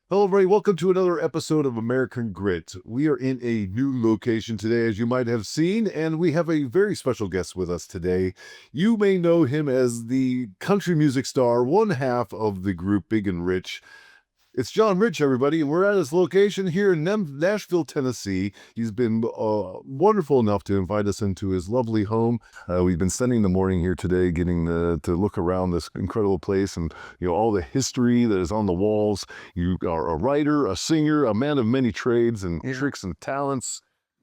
Hello, everybody. Welcome to another episode of American Grit. We are in a new location today, as you might have seen, and we have a very special guest with us today. You may know him as the country music star, one half of the group Big and Rich. It's John Rich, everybody, and we're at his location here in Nashville, Tennessee. He's been wonderful enough to invite us into his lovely home. We've been spending the morning here today getting to look around this incredible place and, all the history that is on the walls. You are a writer, a singer, a man of many trades and tricks and talents.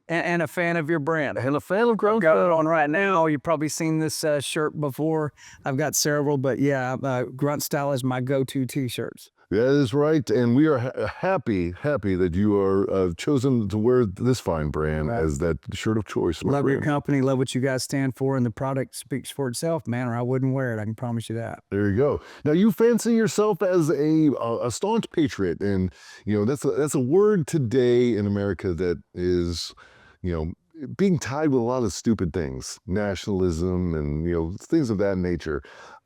And a fan of your brand. And a fan of Grown Got it on right now. You've probably seen this shirt before. I've got several, but yeah, Grunt Style is my go-to t-shirts. That is right, and we are happy that you are chosen to wear this fine brand as that shirt of choice. Love your company, love what you guys stand for, and the product speaks for itself, man, or I wouldn't wear it. I can promise you that. There you go. Now, you fancy yourself as a staunch patriot, and that's a word today in America that is, being tied with a lot of stupid things, nationalism, and things of that nature.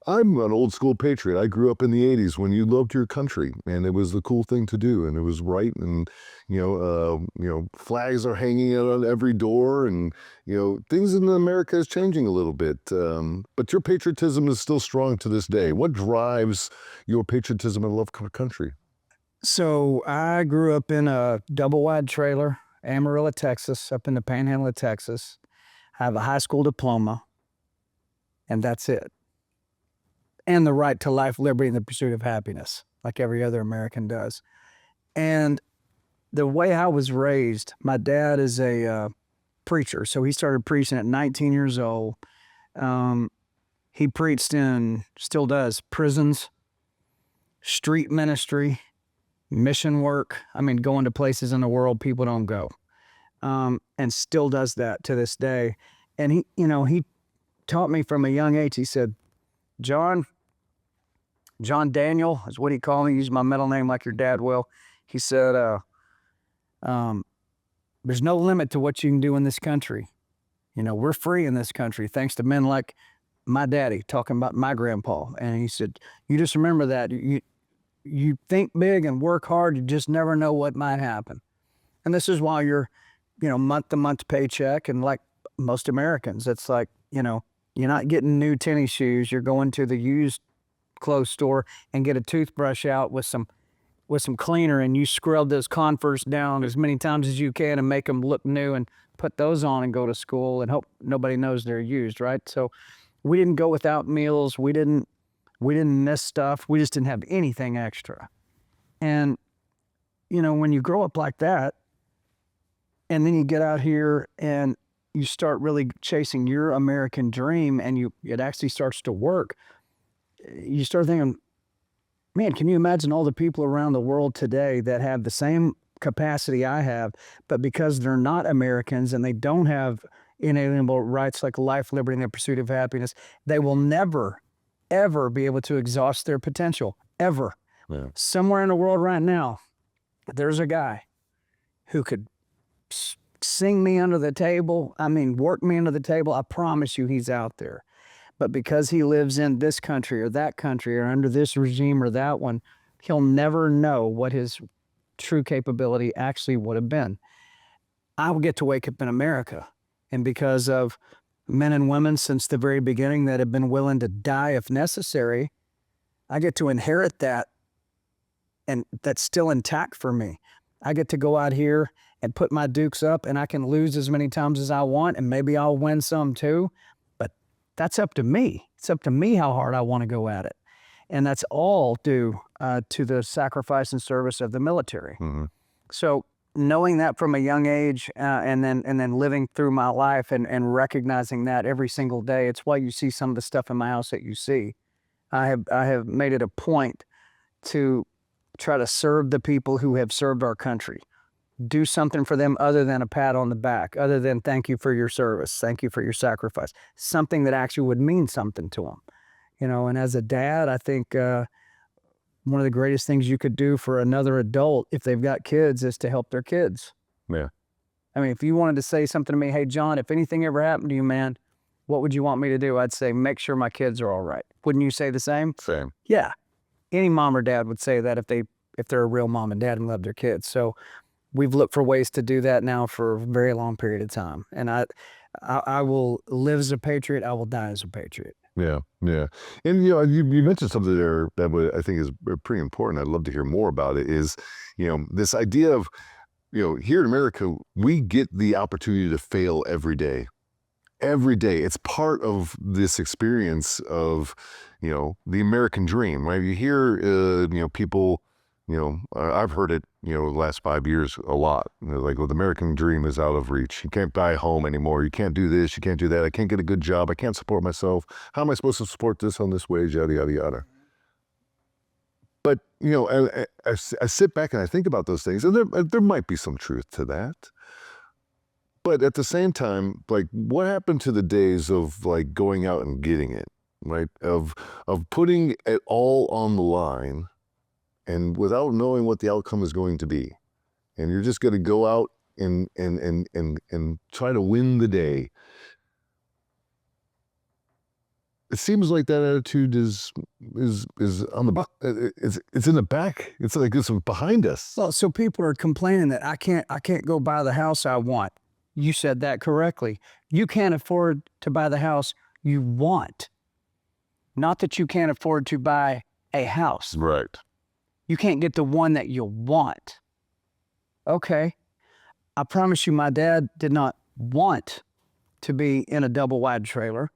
I'm an old school patriot. I grew up in the 80s when you loved your country and it was the cool thing to do and it was right. And, flags are hanging out on every door and, things in America is changing a little bit. But your patriotism is still strong to this day. What drives your patriotism and love for country? So I grew up in a double-wide trailer, Amarillo, Texas, up in the panhandle of Texas. I have a high school diploma, and that's it. And the right to life, liberty, and the pursuit of happiness, like every other American does. And the way I was raised, my dad is a preacher, so he started preaching at 19 years old. He preached in, still does, prisons, street ministry, mission work. I mean, going to places in the world people don't go, and still does that to this day. And he taught me from a young age. He said, John Daniel is what he called me. Use my middle name like your dad will. He said, there's no limit to what you can do in this country. We're free in this country, thanks to men like my daddy, talking about my grandpa. And he said, you just remember that. You think big and work hard, you just never know what might happen. And this is while you're, month-to-month paycheck. And like most Americans, it's like, you're not getting new tennis shoes. You're going to the used clothes store and get a toothbrush out with some cleaner, and you scrub those Converse down as many times as you can and make them look new and put those on and go to school and hope nobody knows they're used, right? So we didn't go without meals. We didn't miss stuff. We just didn't have anything extra. And, when you grow up like that, and then you get out here and you start really chasing your American dream and it actually starts to work, you start thinking, man, can you imagine all the people around the world today that have the same capacity I have, but because they're not Americans and they don't have inalienable rights like life, liberty, and the pursuit of happiness, they will never, ever be able to exhaust their potential, ever. Yeah. Somewhere in the world right now, there's a guy who could sing me under the table. I mean, work me under the table. I promise you he's out there. But because he lives in this country or that country or under this regime or that one, he'll never know what his true capability actually would have been. I will get to wake up in America. And because of men and women since the very beginning that have been willing to die if necessary, I get to inherit that, and that's still intact for me. I get to go out here and put my dukes up, and I can lose as many times as I want, and maybe I'll win some too. That's up to me. It's up to me how hard I want to go at it. And that's all due to the sacrifice and service of the military. Mm-hmm. So knowing that from a young age and then living through my life and recognizing that every single day, it's why you see some of the stuff in my house that you see. I have made it a point to try to serve the people who have served our country. Do something for them other than a pat on the back, other than thank you for your service, thank you for your sacrifice, something that actually would mean something to them. And as a dad, I think one of the greatest things you could do for another adult, if they've got kids, is to help their kids. Yeah. I mean, if you wanted to say something to me, hey, John, if anything ever happened to you, man, what would you want me to do? I'd say, make sure my kids are all right. Wouldn't you say the same? Same. Yeah. Any mom or dad would say that if if they're a real mom and dad and love their kids. So we've looked for ways to do that now for a very long period of time. And I will live as a patriot. I will die as a patriot. Yeah, yeah. And you mentioned something there that I think is pretty important. I'd love to hear more about it. Is this idea of here in America we get the opportunity to fail every day. Every day, it's part of this experience of the American dream. Right? You hear people. I've heard it, the last 5 years a lot. Like, well, the American dream is out of reach. You can't buy a home anymore. You can't do this. You can't do that. I can't get a good job. I can't support myself. How am I supposed to support this on this wage? Yada, yada, yada. But, I sit back and I think about those things, and there might be some truth to that. But at the same time, like, what happened to the days of, like, going out and getting it, right? Of putting it all on the line, and without knowing what the outcome is going to be, and you're just going to go out and try to win the day. It seems like that attitude is on the it's in the back. It's like it's behind us. Well, so people are complaining that I can't go buy the house I want. You said that correctly. You can't afford to buy the house you want. Not that you can't afford to buy a house. Right. You can't get the one that you want. Okay. I promise you, my dad did not want to be in a double wide trailer,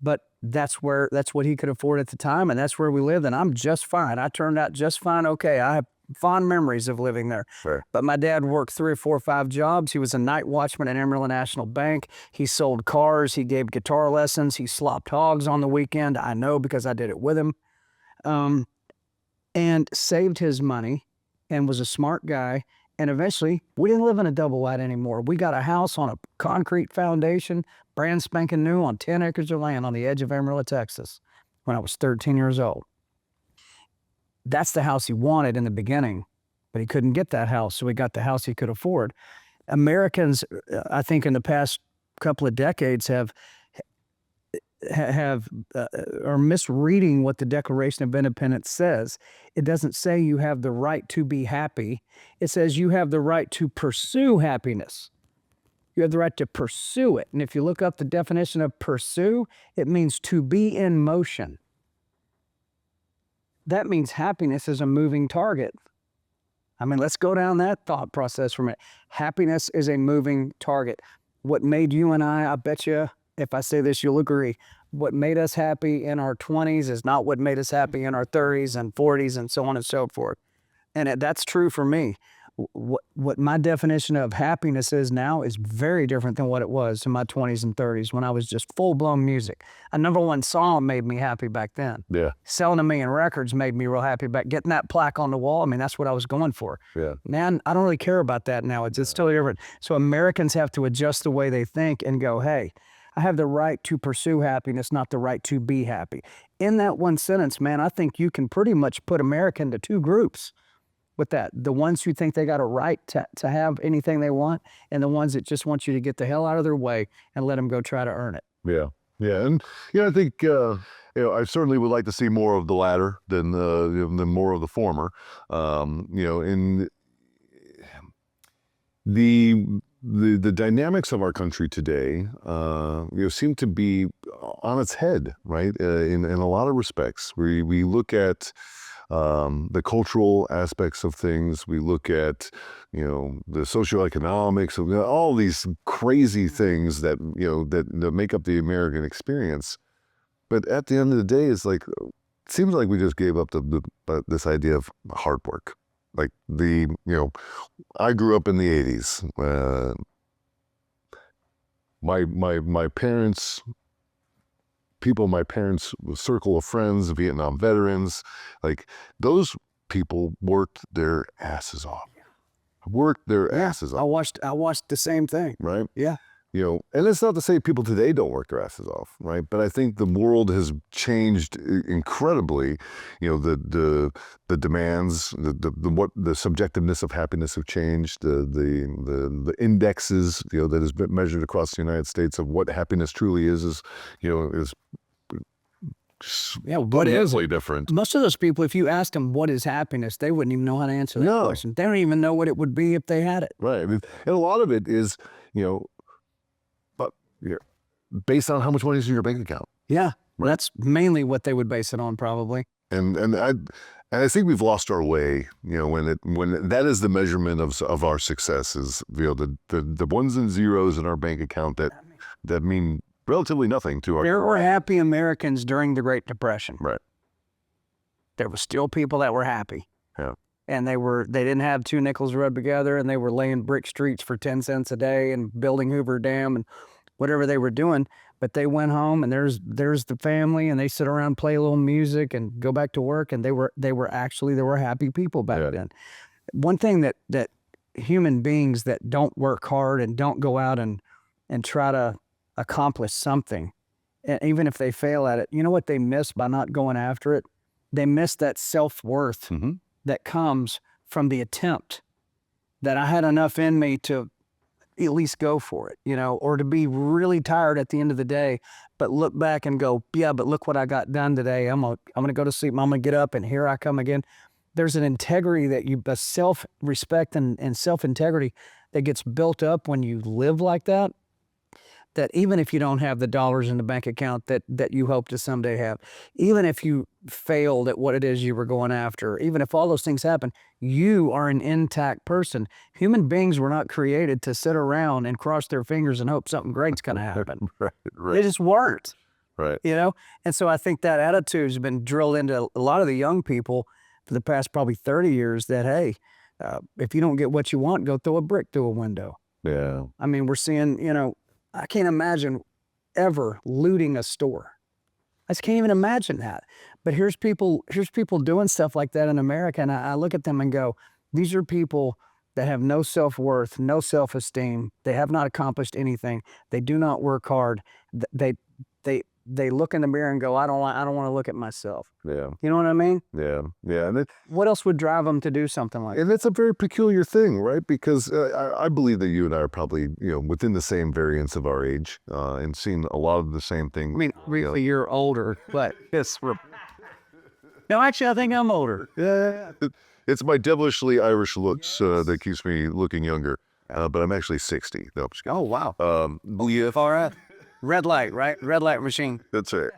but that's what he could afford at the time, and that's where we lived, and I'm just fine. I turned out just fine. Okay. I have fond memories of living there. Sure. But my dad worked 3 or 4 or 5 jobs. He was a night watchman at Amarillo National Bank. He sold cars. He gave guitar lessons. He slopped hogs on the weekend. I know because I did it with him. And saved his money and was a smart guy. And eventually, we didn't live in a double wide anymore. We got a house on a concrete foundation, brand spanking new, on 10 acres of land on the edge of Amarillo, Texas, when I was 13 years old. That's the house he wanted in the beginning, but he couldn't get that house, so he got the house he could afford. Americans, I think in the past couple of decades are misreading what the Declaration of Independence says. It doesn't say you have the right to be happy. It says you have the right to pursue happiness. You have the right to pursue it. And if you look up the definition of pursue, it means to be in motion. That means happiness is a moving target. I mean, let's go down that thought process for a minute. Happiness is a moving target. What made you and I bet you, if I say this, you'll agree. What made us happy in our 20s is not what made us happy in our 30s and 40s and so on and so forth. And that's true for me. What my definition of happiness is now is very different than what it was in my 20s and 30s when I was just full-blown music. A #1 song made me happy back then. Yeah. Selling 1 million records made me real happy back. Getting that plaque on the wall, I mean, that's what I was going for. Yeah. Man, I don't really care about that now. It's totally different. So Americans have to adjust the way they think and go, hey, I have the right to pursue happiness, not the right to be happy. In that one sentence, man, I think you can pretty much put America into 2 groups with that. The ones who think they got a right to have anything they want, and the ones that just want you to get the hell out of their way and let them go try to earn it. Yeah. Yeah. And, I think, I certainly would like to see more of the latter than more of the former. In the dynamics of our country today, seem to be on its head, right? In a lot of respects, we look at the cultural aspects of things. We look at, the socioeconomics of all these crazy things that make up the American experience. But at the end of the day, it's like, it seems like we just gave up this idea of hard work. Like I grew up in the 80s. My parents, people in my parents' circle of friends, Vietnam veterans, like those people worked their asses off. I watched the same thing. Right? Yeah. And it's not to say people today don't work their asses off, right? But I think the world has changed incredibly. The demands, the subjectiveness of happiness have changed. The indexes, that has been measured across the United States of what happiness truly is Yeah, what is fundamentally it? different. Most of those people, if you asked them what is happiness, they wouldn't even know how to answer that No. question. They don't even know what it would be if they had it. Right. I mean, and a lot of it is, you know, but yeah, based on how much money is in your bank account. Yeah, Right. that's mainly what they would base it on, probably. And I think we've lost our way, when that is the measurement of our success is, the ones and zeros in our bank account that mean relatively nothing to our. There were happy Americans during the Great Depression. Right. There were still people that were happy. Yeah. And they didn't have two nickels rubbed together, and they were laying brick streets for 10 cents a day and building Hoover Dam and whatever they were doing. But they went home, and there's the family, and they sit around, play a little music, and go back to work. And they were happy people back then. One thing that human beings that don't work hard and don't go out and try to accomplish something, and even if they fail at it, you know what they miss by not going after it? They miss that self-worth that comes from the attempt, that I had enough in me to at least go for it, or to be really tired at the end of the day, but look back and go, yeah, but look what I got done today. I'm gonna go to sleep. I'm gonna get up, and here I come again. There's an integrity a self-respect and self-integrity that gets built up when you live like that. That even if you don't have the dollars in the bank account that you hope to someday have, even if you failed at what it is you were going after, even if all those things happen, you are an intact person. Human beings were not created to sit around and cross their fingers and hope something great's going to happen. Right. They just weren't. Right. And so I think that attitude has been drilled into a lot of the young people for the past probably 30 years that, hey, if you don't get what you want, go throw a brick through a window. Yeah. I mean, we're seeing, I can't imagine ever looting a store. I just can't even imagine that. But here's people doing stuff like that in America, and I look at them and go, these are people that have no self-worth, no self-esteem. They have not accomplished anything. They do not work hard. They look in the mirror and go, I don't want to look at myself. Yeah. You know what I mean? Yeah. Yeah. And what else would drive them to do something like that? And that's a very peculiar thing, right? Because I believe that you and I are probably, within the same variants of our age, and seeing a lot of the same things. I mean, really, you're older, but no, actually, I think I'm older. Yeah. It's my devilishly Irish looks that keeps me looking younger. But I'm actually 60. No, I'm just kidding. Oh, wow. Yeah. All right. Red light, right? Red light machine. That's it.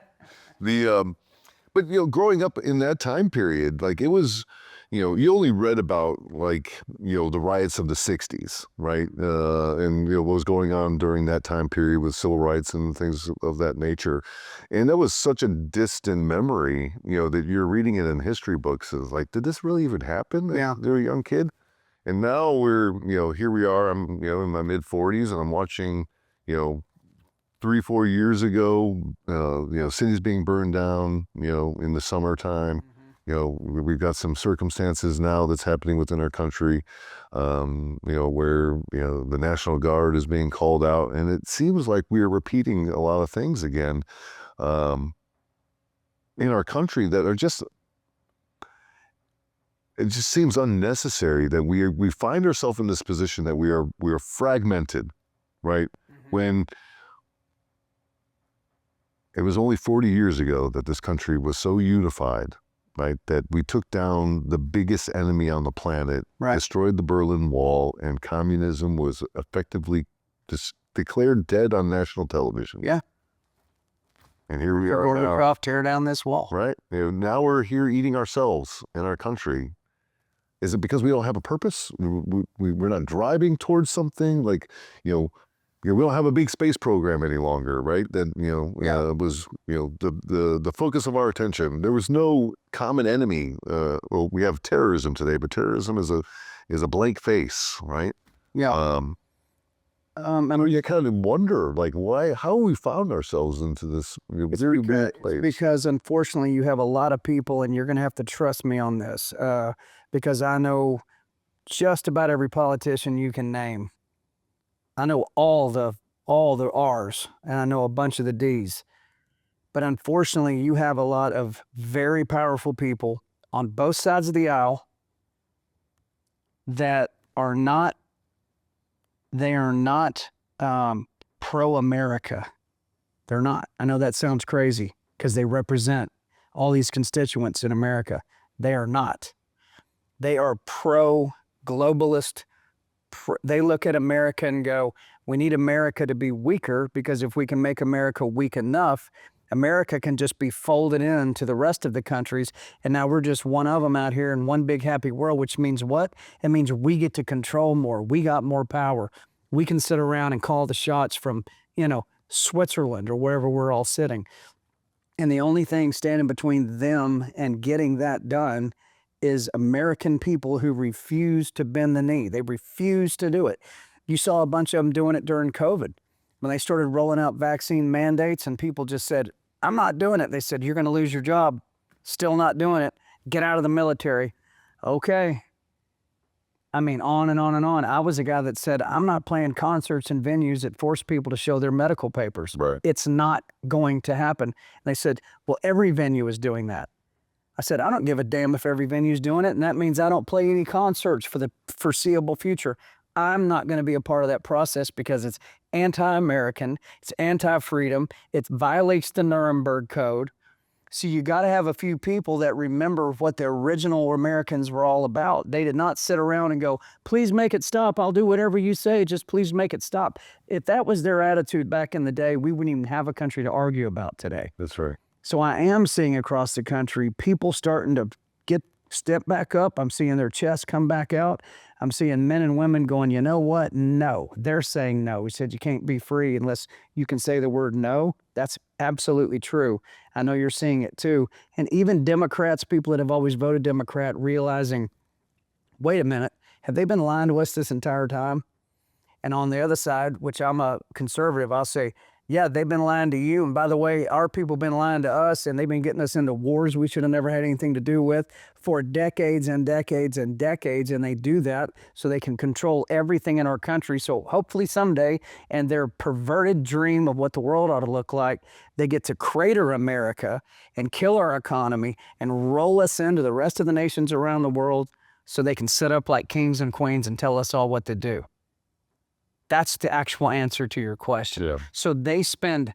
But growing up in that time period, like it was, you only read about the riots of the 60s, right? And what was going on during that time period with civil rights and things of that nature. And that was such a distant memory, that you're reading it in history books. Is like, did this really even happen? Yeah. You're a young kid. And now we're, here we are, I'm, in my mid 40s, and I'm watching, 3-4 years ago, cities being burned down, in the summertime. We've got some circumstances now that's happening within our country, where, the National Guard is being called out. And it seems like we are repeating a lot of things again in our country that are just, it just seems unnecessary that we find ourselves in this position that we are fragmented, right? When it was only 40 years ago that this country was so unified, right? That we took down the biggest enemy on the planet, Right. destroyed the Berlin Wall, and communism was effectively declared dead on national television. Yeah. And here we are Order now, Croft, tear down this wall. right? Now we're here eating ourselves in our country. Is it because we don't have a purpose? We're not driving towards something like, we don't have a big space program any longer, right? That, it was, the focus of our attention. There was no common enemy. Well, we have terrorism today, but terrorism is a blank face, right? Yeah. You kind of wonder, like, how we found ourselves into this very bad place. Because unfortunately, you have a lot of people, and you're going to have to trust me on this, because I know just about every politician you can name. I know all the R's, and I know a bunch of the D's. But unfortunately, you have a lot of very powerful people on both sides of the aisle that are not pro-America. They're not. I know that sounds crazy. because they represent all these constituents in America. They are not. They are pro-globalist. They look at America and go, we need America to be weaker, because if we can make America weak enough, America can just be folded into the rest of the countries. And now we're just one of them out here in one big happy world, which means what? It means we get to control more. We got more power. We can sit around and call the shots from, Switzerland or wherever we're all sitting. And the only thing standing between them and getting that done is American people who refuse to bend the knee. They refuse to do it. You saw a bunch of them doing it during COVID. When they started rolling out vaccine mandates and people just said, I'm not doing it. They said, you're going to lose your job. Still not doing it. Get out of the military. Okay. I mean, on and on and on. I was a guy that said, I'm not playing concerts and venues that force people to show their medical papers. Right. It's not going to happen. And they said, well, every venue is doing that. I said, I don't give a damn if every venue's doing it, and that means I don't play any concerts for the foreseeable future. I'm not going to be a part of that process because it's anti-American, it's anti-freedom, it violates the Nuremberg Code. So you got to have a few people that remember what the original Americans were all about. They did not sit around and go, please make it stop. I'll do whatever you say. Just please make it stop. If that was their attitude back in the day, we wouldn't even have a country to argue about today. That's right. So I am seeing across the country people starting to step back up. I'm seeing their chests come back out. I'm seeing men and women going, you know what? No. They're saying no. We said you can't be free unless you can say the word no. That's absolutely true. I know you're seeing it too. And even Democrats, people that have always voted Democrat, realizing, wait a minute, have they been lying to us this entire time? And on the other side, which I'm a conservative, I'll say, yeah, they've been lying to you. And by the way, our people have been lying to us, and they've been getting us into wars we should have never had anything to do with for decades and decades and decades. And they do that so they can control everything in our country. So hopefully someday, and their perverted dream of what the world ought to look like, they get to crater America and kill our economy and roll us into the rest of the nations around the world so they can sit up like kings and queens and tell us all what to do. That's the actual answer to your question. Yeah. So they spend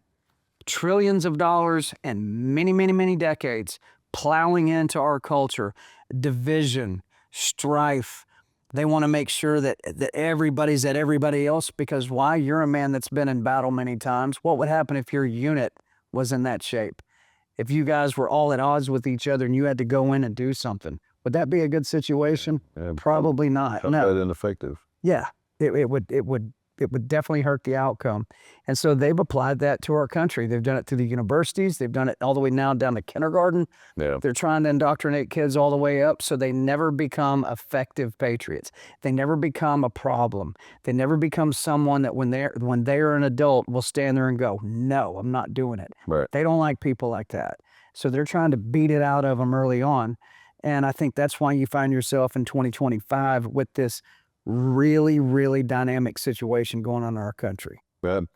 trillions of dollars and many, many, many decades plowing into our culture, division, strife. They want to make sure that everybody's at everybody else, because why? You're a man that's been in battle many times. What would happen if your unit was in that shape? If you guys were all at odds with each other and you had to go in and do something, would that be a good situation? Yeah, Probably not. No. That ineffective. Yeah, it would definitely hurt the outcome. And so they've applied that to our country. They've done it to the universities. They've done it all the way now down to kindergarten. Yeah. They're trying to indoctrinate kids all the way up so they never become effective patriots. They never become a problem. They never become someone that when they're an adult will stand there and go, no, I'm not doing it. Right. They don't like people like that. So they're trying to beat it out of them early on. And I think that's why you find yourself in 2025 with this really, really dynamic situation going on in our country. Man,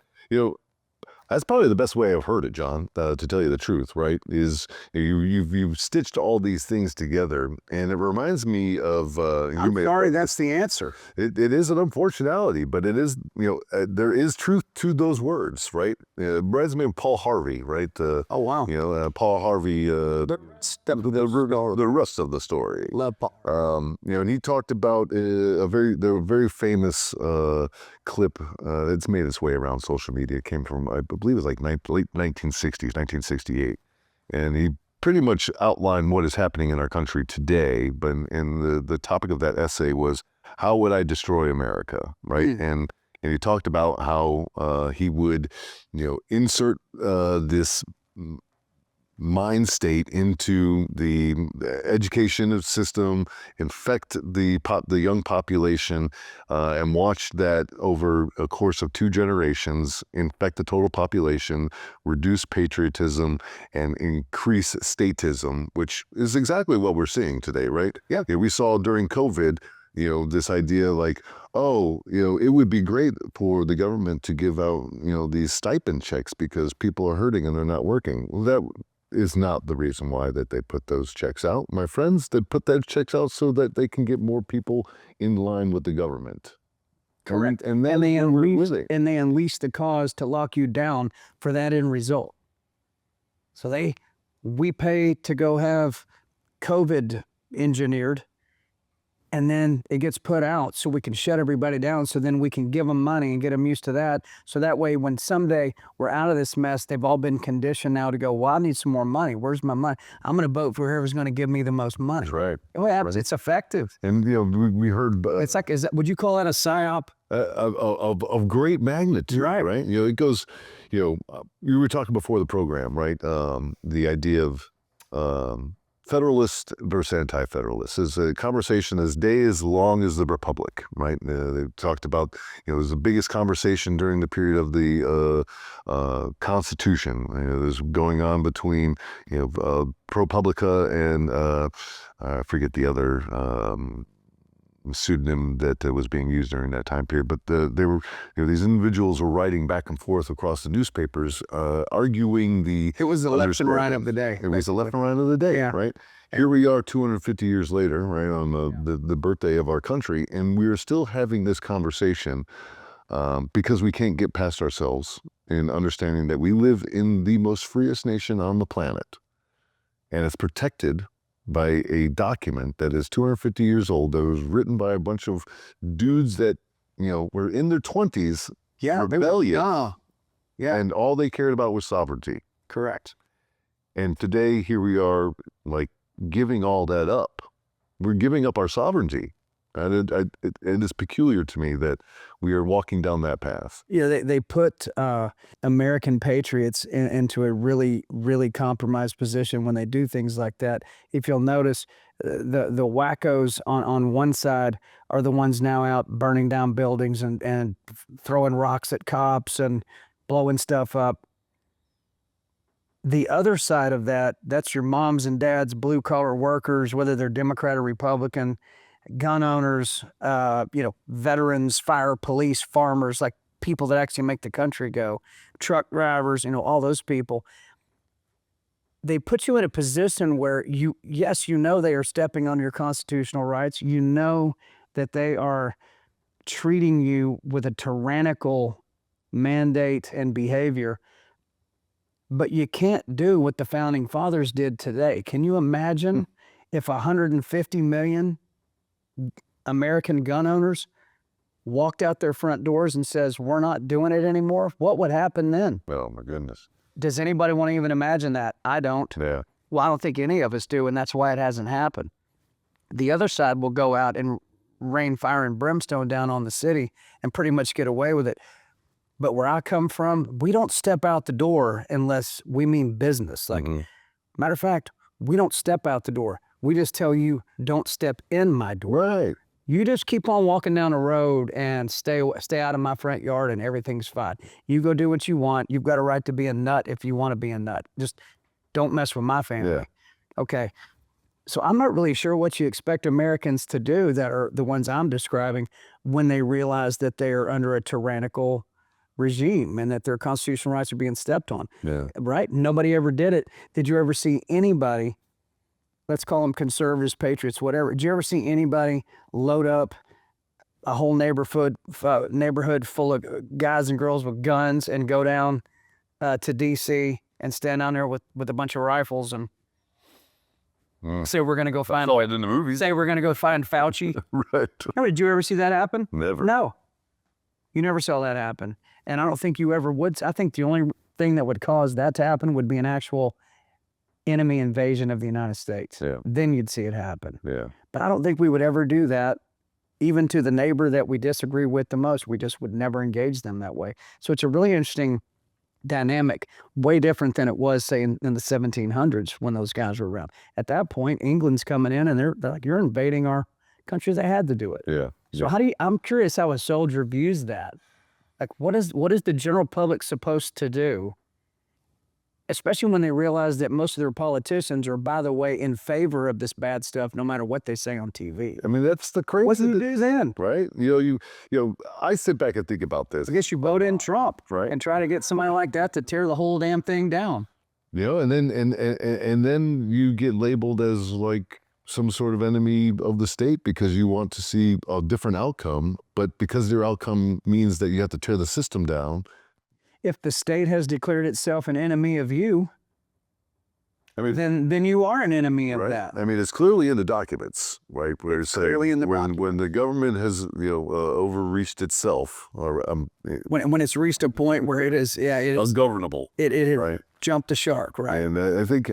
that's probably the best way I've heard it, John, to tell you the truth, right? Is you've stitched all these things together, and it reminds me of I'm sorry, that's the answer. It is an unfortunality, but it is, there is truth to those words, right? It reminds me of Paul Harvey, right? Oh, wow. Paul Harvey, the rest of the story. Love Paul. And he talked about a very famous clip. It's made its way around social media. It came from, I believe it was like late 1960s, 1968. And he pretty much outlined what is happening in our country today. But and the topic of that essay was, how would I destroy America, right? And he talked about how he would, insert this mind state into the education system, infect the young population, and watch that over a course of 2 generations infect the total population, reduce patriotism, and increase statism, which is exactly what we're seeing today, right? Yeah. We saw during COVID, this idea like, it would be great for the government to give out, these stipend checks because people are hurting and they're not working. Well, that is not the reason why that they put those checks out. My friends, they put those checks out so that they can get more people in line with the government. Correct. And they unleash the cause to lock you down for that end result. So they We pay to go have COVID engineered, and then it gets put out so we can shut everybody down, so then we can give them money and get them used to that. So that way, when someday we're out of this mess, they've all been conditioned now to go, well, I need some more money. Where's my money? I'm going to vote for whoever's going to give me the most money. That's right. What happens? It's effective. And, we heard... It's like, would you call that a psyop? Of great magnitude, Right. right? It goes, you were talking before the program, right? The idea of Federalist versus anti-Federalist is a conversation as day as long as the Republic, right? They talked about, it was the biggest conversation during the period of the Constitution. There's going on between, ProPublica and I forget the other pseudonym that was being used during that time period, but they were, these individuals were writing back and forth across the newspapers, arguing the... It was the left and right of the day. It was the left and right of the day, Yeah. right? Here we are 250 years later, right, on the birthday of our country, and we're still having this conversation because we can't get past ourselves in understanding that we live in the most freest nation on the planet, and it's protected by a document that is 250 years old, that was written by a bunch of dudes that, were in their 20s, Yeah, rebellious, yeah, and all they cared about was sovereignty. correct. And today, here we are, like, giving all that up. We're giving up our sovereignty. And it is peculiar to me that we are walking down that path. Yeah, they put American patriots into a really, really compromised position when they do things like that. If you'll notice, the wackos on one side are the ones now out burning down buildings and throwing rocks at cops and blowing stuff up. The other side of that, that's your moms and dads, blue-collar workers, whether they're Democrat or Republican, gun owners, veterans, fire, police, farmers, like people that actually make the country go, truck drivers, all those people. They put you in a position where they are stepping on your constitutional rights. You know that they are treating you with a tyrannical mandate and behavior, but you can't do what the founding fathers did today. Can you imagine if 150 million American gun owners walked out their front doors and says, we're not doing it anymore? What would happen then? Oh, my goodness. Does anybody want to even imagine that? I don't. Yeah. Well, I don't think any of us do, and that's why it hasn't happened. The other side will go out and rain fire and brimstone down on the city and pretty much get away with it. But where I come from, we don't step out the door unless we mean business. Like, matter of fact, we don't step out the door. We just tell you, don't step in my door. Right. You just keep on walking down the road and stay out of my front yard and everything's fine. You go do what you want. You've got a right to be a nut if you want to be a nut. Just don't mess with my family. Yeah. Okay. So I'm not really sure what you expect Americans to do that are the ones I'm describing when they realize that they are under a tyrannical regime and that their constitutional rights are being stepped on. Yeah. Right? Nobody ever did it. Did you ever see anybody, let's call them conservatives, patriots, whatever, did you ever see anybody load up a whole neighborhood full of guys and girls with guns and go down to D.C. and stand down there with a bunch of rifles and say we're going to go find... Saw it in the movies. Say we're going to go find Fauci? Right. Did you ever see that happen? Never. No. You never saw that happen. And I don't think you ever would. I think the only thing that would cause that to happen would be an actual enemy invasion of the United States. Yeah. Then you'd see it happen. Yeah. But I don't think we would ever do that, even to the neighbor that we disagree with the most. We just would never engage them that way. So it's a really interesting dynamic, way different than it was, say, in the 1700s when those guys were around. At that point, England's coming in and they're like, you're invading our country. They had to do it. Yeah. So I'm curious how a soldier views that. Like, what is the general public supposed to do? Especially when they realize that most of their politicians are, by the way, in favor of this bad stuff, no matter what they say on TV. I mean, that's the crazy. What do you do then? Right? I sit back and think about this. I guess you vote in Trump, right, and try to get somebody like that to tear the whole damn thing down. And then you get labeled as like some sort of enemy of the state because you want to see a different outcome, but because their outcome means that you have to tear the system down. If the state has declared itself an enemy of you, I mean, then you are an enemy of right? that. I mean, it's clearly in the documents, right? Where it's clearly in the when the government has overreached itself, or When it's reached a point where it is ungovernable, it right? jumped the shark, right? And I think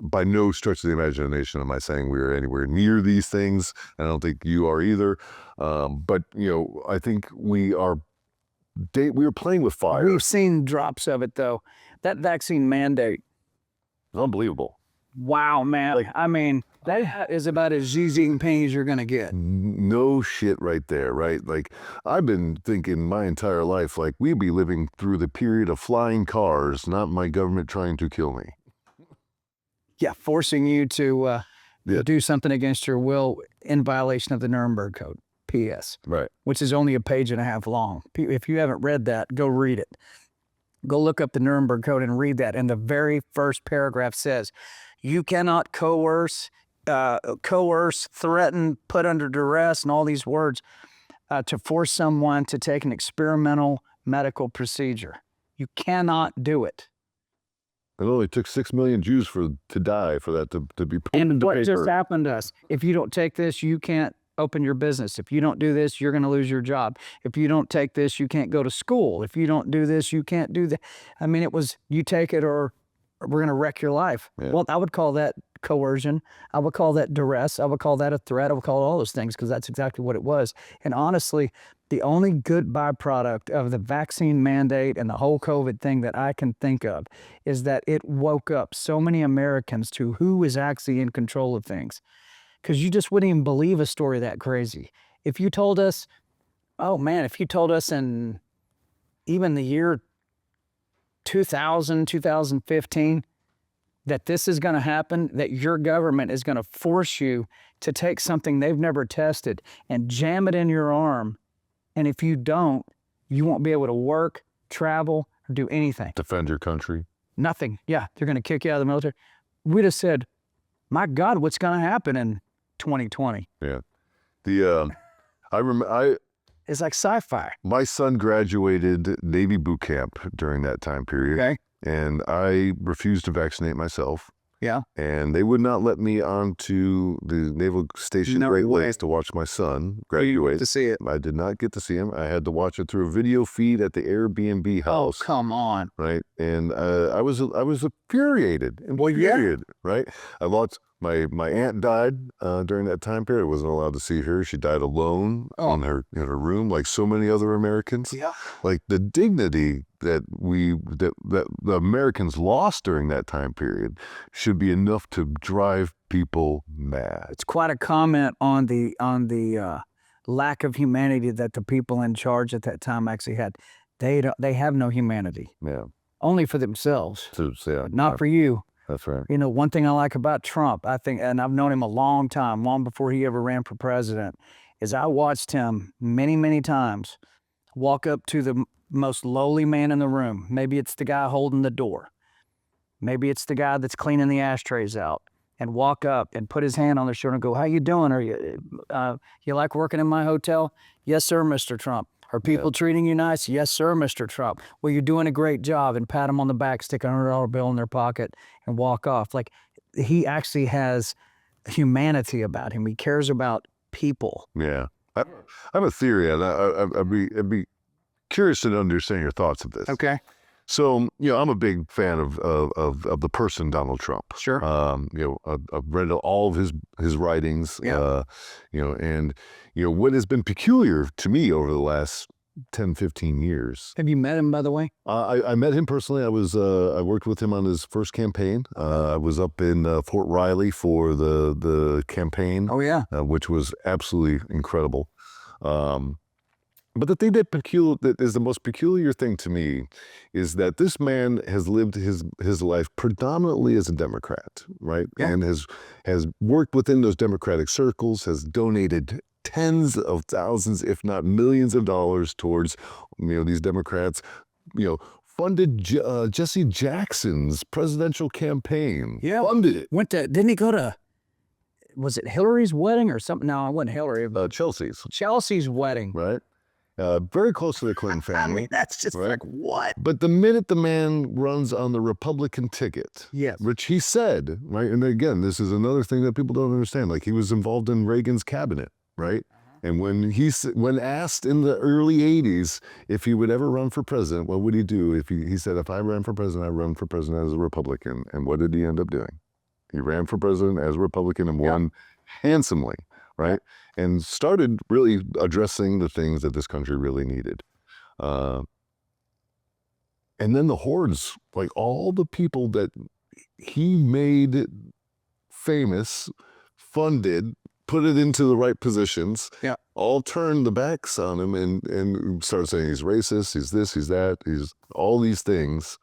by no stretch of the imagination am I saying we're anywhere near these things. I don't think you are either. But I think we are playing with fire. We've seen drops of it though. That vaccine mandate. Unbelievable. Wow, man. I mean, that is about as Xi Jinping as you're going to get. No shit right there, right? Like, I've been thinking my entire life, like, we'd be living through the period of flying cars, not my government trying to kill me. Yeah, forcing you to do something against your will in violation of the Nuremberg Code, PS. Right. Which is only a page and a half long. If you haven't read that, go read it. Go look up the Nuremberg Code and read that. And the very first paragraph says, you cannot coerce, threaten, put under duress, and all these words to force someone to take an experimental medical procedure. You cannot do it. It only took 6 million Jews to die for that to be put into what paper. Just happened to us? If you don't take this, you can't open your business. If you don't do this, you're going to lose your job. If you don't take this, you can't go to school. If you don't do this, you can't do that. I mean, it was you take it or we're going to wreck your life. Yeah. Well, I would call that coercion. I would call that duress. I would call that a threat. I would call it all those things because that's exactly what it was. And honestly, the only good byproduct of the vaccine mandate and the whole COVID thing that I can think of is that it woke up so many Americans to who is actually in control of things. Because you just wouldn't even believe a story that crazy. If you told us, oh man, if you told us in even the year 2000, 2015, that this is going to happen, that your government is going to force you to take something they've never tested and jam it in your arm. And if you don't, you won't be able to work, travel, or do anything. Defend your country. Nothing. Yeah, they're going to kick you out of the military. We just said, my God, what's going to happen in 2020? Yeah. I remember it's like sci-fi. My son graduated Navy boot camp during that time period. Okay. And I refused to vaccinate myself. Yeah. And they would not let me onto the Naval Station Great Lakes to watch my son graduate. To see it. I did not get to see him. I had to watch it through a video feed at the Airbnb house. Oh, come on. Right. And I was infuriated. Right. I lost my aunt died during that time period. I wasn't allowed to see her. She died alone in her room, like so many other Americans. Yeah. Like the dignity that the Americans lost during that time period should be enough to drive people mad. It's quite a comment on the lack of humanity that the people in charge at that time actually had. They have no humanity. Yeah. Only for themselves. Not for you. That's right. You know, one thing I like about Trump, I think, and I've known him a long time, long before he ever ran for president, is I watched him many, many times walk up to the most lowly man in the room. Maybe it's the guy holding the door. Maybe it's the guy that's cleaning the ashtrays out, and walk up and put his hand on their shoulder and go, how you doing? Are you like working in my hotel? Yes, sir, Mr. Trump. Are people treating you nice? Yes, sir, Mr. Trump. Well, you're doing a great job, and pat them on the back, stick a $100 bill in their pocket, and walk off. Like, he actually has humanity about him. He cares about people. Yeah. I have a theory, and I'd be curious to understand your thoughts of this. Okay. So, I'm a big fan of the person Donald Trump. Sure. I've read all of his writings. Yeah. And what has been peculiar to me over the last 10, 15 years. Have you met him, by the way? I met him personally. I worked with him on his first campaign. I was up in Fort Riley for the campaign. Oh yeah. Which was absolutely incredible. But the thing that is the most peculiar thing to me is that this man has lived his life predominantly as a Democrat, right? Yeah. And has worked within those Democratic circles, has donated tens of thousands, if not millions of dollars towards, these Democrats, funded Jesse Jackson's presidential campaign. Yeah. Funded it. Didn't he go to, was it Hillary's wedding or something? No, it wasn't Hillary. Chelsea's. Chelsea's wedding. Right. very close to the Clinton I family. mean, that's just right? like, what? But the minute the man runs on the Republican ticket, Yes. which he said, right? And again, this is another thing that people don't understand. Like, he was involved in Reagan's cabinet, right? And when asked in the early 80s if he would ever run for president, what would he do? He said, if I ran for president, I'd run for president as a Republican. And what did he end up doing? He ran for president as a Republican and won handsomely, right? And started really addressing the things that this country really needed. And then the hordes, like all the people that he made famous, funded, put it into the right positions, all turned the backs on him and started saying he's racist, he's this, he's that, he's all these things.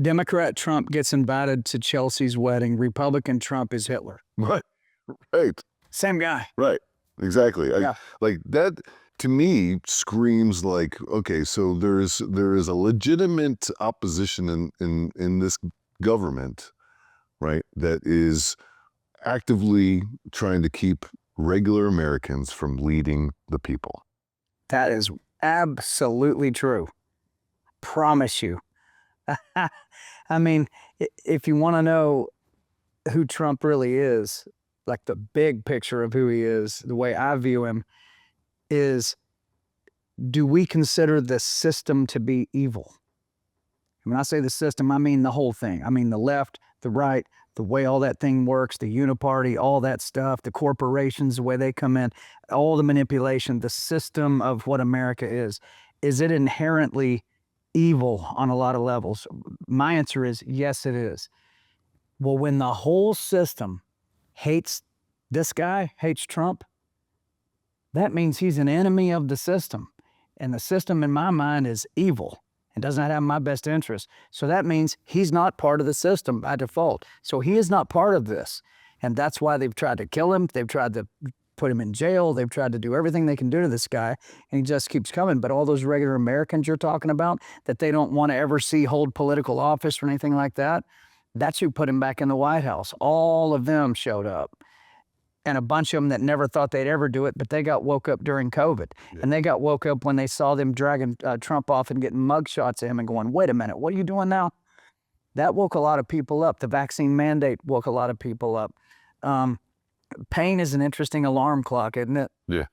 Democrat Trump gets invited to Chelsea's wedding. Republican Trump is Hitler. Right. Same guy. Right. Exactly. Like that, to me, screams like, okay, so there is a legitimate opposition in this government, right, that is actively trying to keep regular Americans from leading the people. That is absolutely true. Promise you. I mean, if you want to know who Trump really is, like the big picture of who he is, the way I view him is, do we consider the system to be evil? When I say the system, I mean the whole thing. I mean the left, the right, the way all that thing works, the uniparty, all that stuff, the corporations, the way they come in, all the manipulation, the system of what America is it inherently evil on a lot of levels? My answer is yes, it is. Well, when the whole system hates this guy, hates Trump, that means he's an enemy of the system. And the system, in my mind, is evil and does not have my best interest. So that means he's not part of the system by default. So he is not part of this. And that's why they've tried to kill him. They've tried to put him in jail. They've tried to do everything they can do to this guy, and he just keeps coming. But all those regular Americans you're talking about that they don't want to ever see hold political office or anything like that, that's who put him back in the White House. All of them showed up. And a bunch of them that never thought they'd ever do it, but they got woke up during COVID. And they got woke up when they saw them dragging Trump off and getting mug shots of him and going, wait a minute, what are you doing now? That woke a lot of people up. The vaccine mandate woke a lot of people up. Pain is an interesting alarm clock, isn't it? Yeah,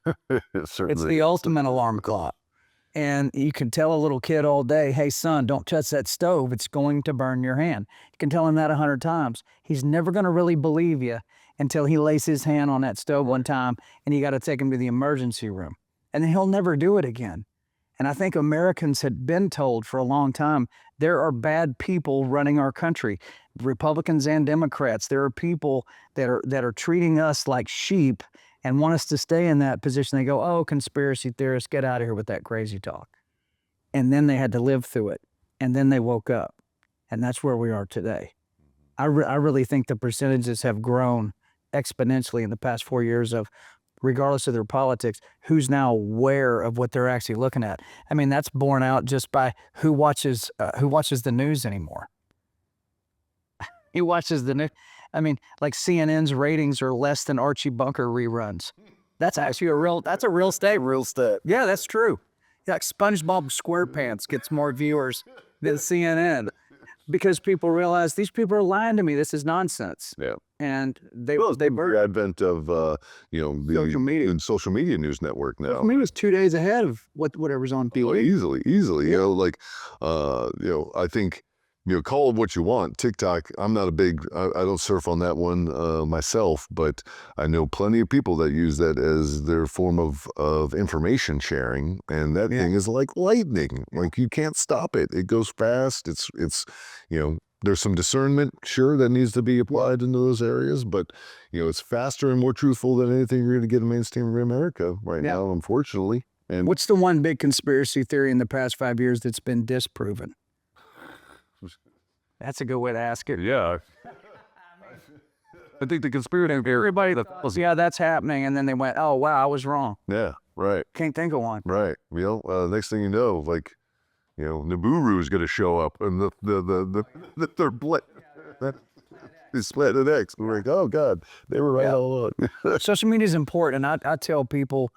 certainly. It's the ultimate alarm clock. And you can tell a little kid all day, hey, son, don't touch that stove. It's going to burn your hand. You can tell him that 100 times. He's never going to really believe you until he lays his hand on that stove one time and you got to take him to the emergency room. And then he'll never do it again. And I think Americans had been told for a long time, there are bad people running our country, Republicans and Democrats. There are people that are treating us like sheep and want us to stay in that position. They go, oh, conspiracy theorists, get out of here with that crazy talk. And then they had to live through it. And then they woke up. And that's where we are today. I really think the percentages have grown exponentially in the past 4 years of, regardless of their politics, who's now aware of what they're actually looking at. I mean, that's borne out just by who watches the news anymore. Who watches the news? I mean, like CNN's ratings are less than Archie Bunker reruns. That's actually a real statement. Real stat. Yeah, that's true. Like SpongeBob SquarePants gets more viewers than CNN because people realize these people are lying to me. This is nonsense. Yeah. And they the advent of the social media news network now. I mean, it was 2 days ahead of whatever's on TV. Oh, easily. Yeah. I think, call it what you want. TikTok, I'm not a big, I don't surf on that one myself, but I know plenty of people that use that as their form of information sharing, and that thing is like lightning. Like, you can't stop it. It goes fast. It's there's some discernment, sure, that needs to be applied into those areas, but it's faster and more truthful than anything you're going to get in mainstream America right now, unfortunately. And what's the one big conspiracy theory in the past 5 years that's been disproven? That's a good way to ask it. Yeah. I think the conspiracy everybody thought, yeah, that's happening, and then they went, oh wow, I was wrong. Yeah, right. Can't think of one. Right. Next thing you know, like, Nibiru is going to show up, and the third split. Is split the next. We're like, oh God, they were right all along. Social media is important, and I tell people,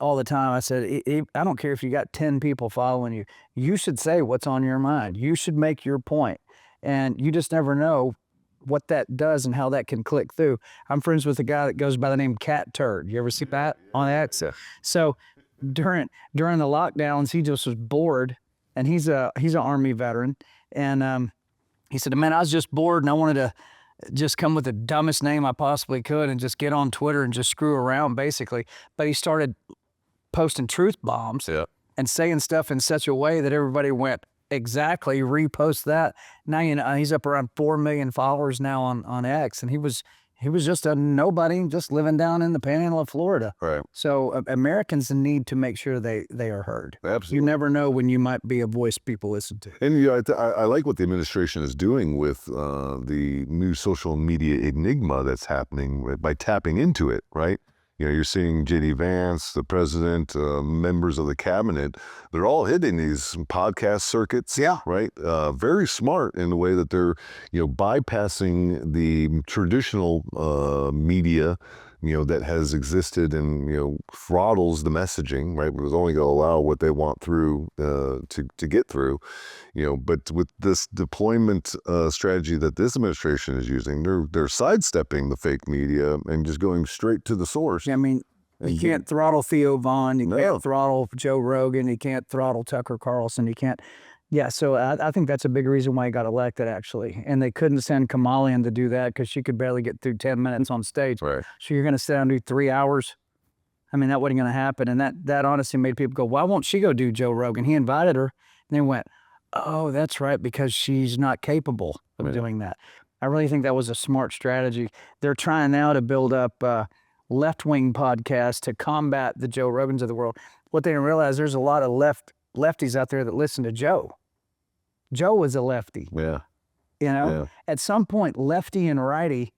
all the time. I said, I don't care if you got 10 people following you. You should say what's on your mind. You should make your point. And you just never know what that does and how that can click through. I'm friends with a guy that goes by the name Cat Turd. You ever see that on that? So during the lockdowns, he just was bored, and he's an Army veteran. And he said, man, I was just bored and I wanted to just come with the dumbest name I possibly could and just get on Twitter and just screw around, basically. But he started posting truth bombs and saying stuff in such a way that everybody went, exactly, repost that. Now, he's up around 4 million followers now on X, and he was just a nobody, just living down in the Panhandle of Florida. Right. So Americans need to make sure they are heard. Absolutely. You never know when you might be a voice people listen to. And I like what the administration is doing with the new social media enigma that's happening by tapping into it, right? You're seeing J.D. Vance, the president, members of the cabinet, they're all hitting these podcast circuits, right? Very smart in the way that they're, bypassing the traditional media, that has existed and, throttles the messaging, right? It was only going to allow what they want through to get through, but with this deployment strategy that this administration is using, they're sidestepping the fake media and just going straight to the source. I mean, you can't throttle Theo Vaughn, you can't throttle Joe Rogan, you can't throttle Tucker Carlson, you can't. Yeah, so I think that's a big reason why he got elected, actually. And they couldn't send Kamala in to do that because she could barely get through 10 minutes on stage. Right. So you're going to sit down and do 3 hours? I mean, that wasn't going to happen. And that honestly made people go, why won't she go do Joe Rogan? He invited her, and they went, oh, that's right, because she's not capable of doing that. I really think that was a smart strategy. They're trying now to build up left-wing podcasts to combat the Joe Rogans of the world. What they didn't realize, there's a lot of lefties out there that listen to Joe. Joe was a lefty. Yeah. At some point, lefty and righty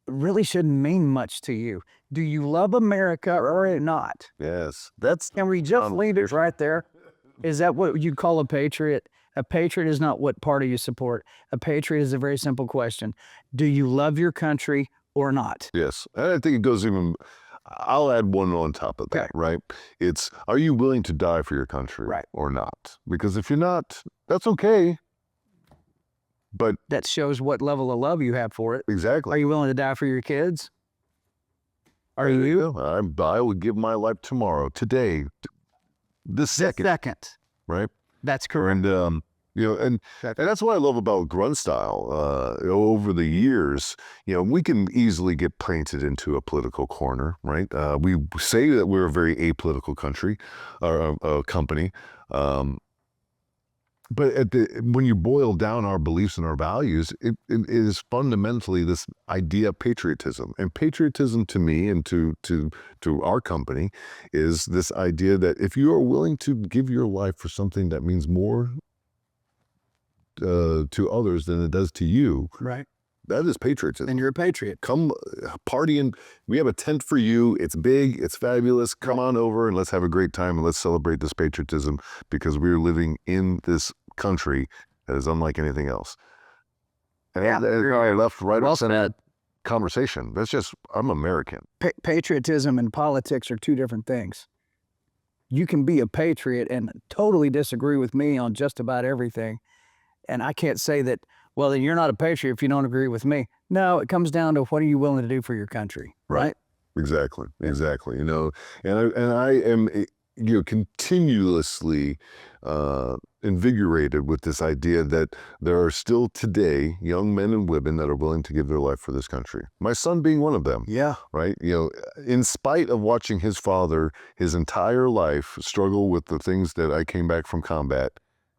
really shouldn't mean much to you. Do you love America or not? Yes. And we just leave it right there. Is that what you call a patriot? A patriot is not what party you support. A patriot is a very simple question. Do you love your country or not? Yes. And I think it goes even, I'll add one on top of that, right? It's, are you willing to die for your country or not? Because if you're not, that's okay. But that shows what level of love you have for it. Exactly. Are you willing to die for your kids? Are you? I would give my life tomorrow, today, this second. Right? That's correct. And, and that's what I love about grunt style. Over the years, we can easily get painted into a political corner, right? We say that we're a very apolitical country or company. But when you boil down our beliefs and our values, it is fundamentally this idea of patriotism. And patriotism to me and to our company is this idea that if you are willing to give your life for something that means more to others than it does to you, right? That is patriotism. And you're a patriot. Come party and we have a tent for you. It's big, it's fabulous. Come on over and let's have a great time and let's celebrate this patriotism because we're living in this country that is unlike anything else. And I left right off that conversation. That's just, I'm American. Patriotism and politics are two different things. You can be a patriot and totally disagree with me on just about everything. And I can't say that, well, then you're not a patriot if you don't agree with me. No, it comes down to what are you willing to do for your country, right? Exactly. And I am, continuously invigorated with this idea that there are still today young men and women that are willing to give their life for this country. My son being one of them. Yeah. Right. In spite of watching his father his entire life struggle with the things that I came back from combat,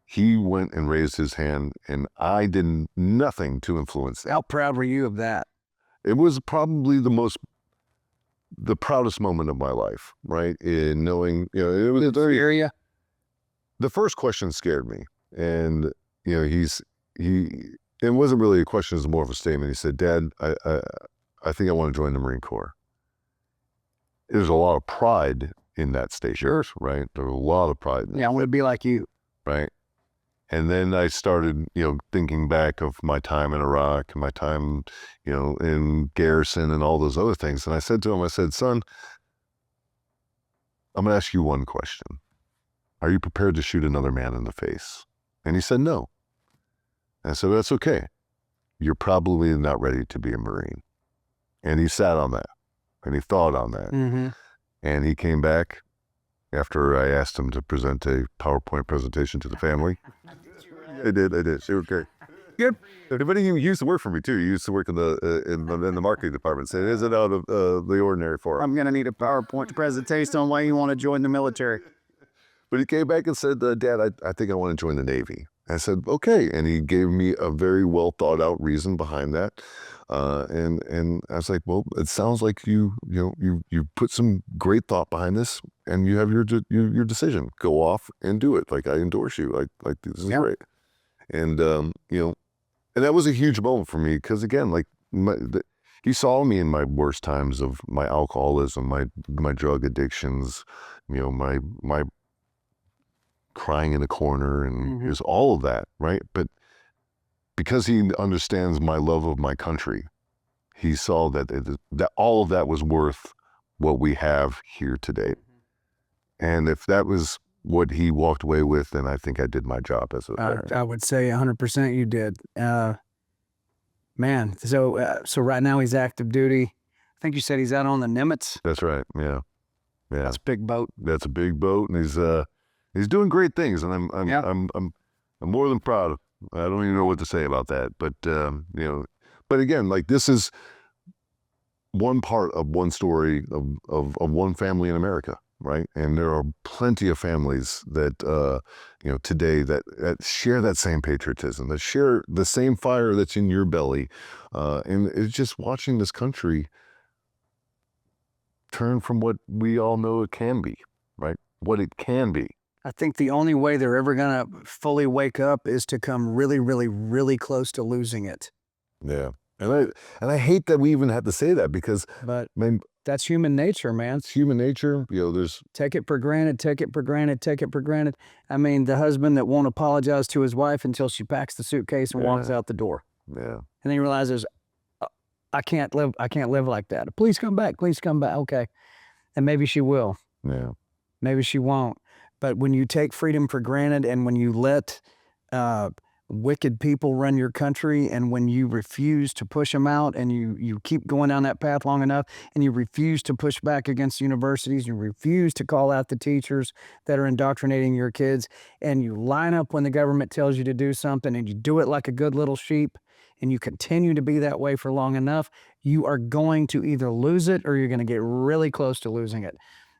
he went and raised his hand, and I did nothing to influence that. How proud were you of that? It was probably the proudest moment of my life, right? In knowing, it was very area. The first question scared me, and it wasn't really a question; it was more of a statement. He said, "Dad, I think I want to join the Marine Corps." There's a lot of pride in that statement, right? There's a lot of pride. Yeah, I want to be like you, right? And then I started, thinking back of my time in Iraq and my time, in garrison and all those other things. And I said to him, I said, son, I'm going to ask you one question. Are you prepared to shoot another man in the face? And he said, no. And I said, that's okay. You're probably not ready to be a Marine. And he sat on that and he thought on that. Mm-hmm. And he came back after I asked him to present a PowerPoint presentation to the family. I did. They were great. Good. But he used to work for me too. He used to work in the marketing department. So it isn't out of the ordinary for him. I'm going to need a PowerPoint presentation on why you want to join the military. But he came back and said, Dad, I think I want to join the Navy. I said, okay. And he gave me a very well thought out reason behind that. And I was like, well, it sounds like you put some great thought behind this and you have your decision. Go off and do it. Like, I endorse you. Like this is great. And, and that was a huge moment for me because, again, like he saw me in my worst times of my alcoholism, my drug addictions, my crying in a corner and there's all of that, right? But because he understands my love of my country, he saw that all of that was worth what we have here today. And if that was what he walked away with, then I think I did my job as a veteran. I would say 100% you did. Man, so right now he's active duty. I think you said he's out on the Nimitz. That's right. Yeah. That's a big boat. That's a big boat, and he's doing great things, and I'm more than proud. I don't even know what to say about that, but but again, like this is one part of one story of one family in America, right? And there are plenty of families that today that share that same patriotism, that share the same fire that's in your belly, and it's just watching this country turn from what we all know it can be, right? What it can be. I think the only way they're ever going to fully wake up is to come really, really, really close to losing it. Yeah. And I hate that we even have to say that because that's human nature, man. It's human nature. There's take it for granted, take it for granted, take it for granted. I mean, the husband that won't apologize to his wife until she packs the suitcase and walks out the door. Yeah. And then he realizes, I can't live like that. Please come back. Please come back. Okay. And maybe she will. Yeah. Maybe she won't. But when you take freedom for granted and when you let wicked people run your country and when you refuse to push them out and you keep going down that path long enough and you refuse to push back against universities, you refuse to call out the teachers that are indoctrinating your kids, and you line up when the government tells you to do something and you do it like a good little sheep and you continue to be that way for long enough, you are going to either lose it or you're going to get really close to losing it.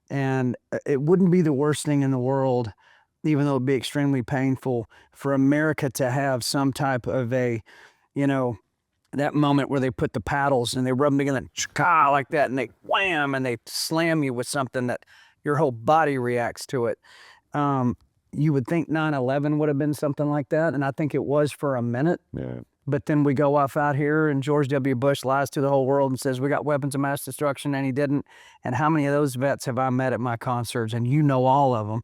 And it wouldn't be the worst thing in the world, even though it'd be extremely painful, for America to have some type of a, that moment where they put the paddles and they rub them together like that and they wham and they slam you with something that your whole body reacts to it. You would think 9/11 would have been something like that, and I think it was for a minute. Yeah. But then we go off out here and George W. Bush lies to the whole world and says, we got weapons of mass destruction, and he didn't. And how many of those vets have I met at my concerts? And you know all of them.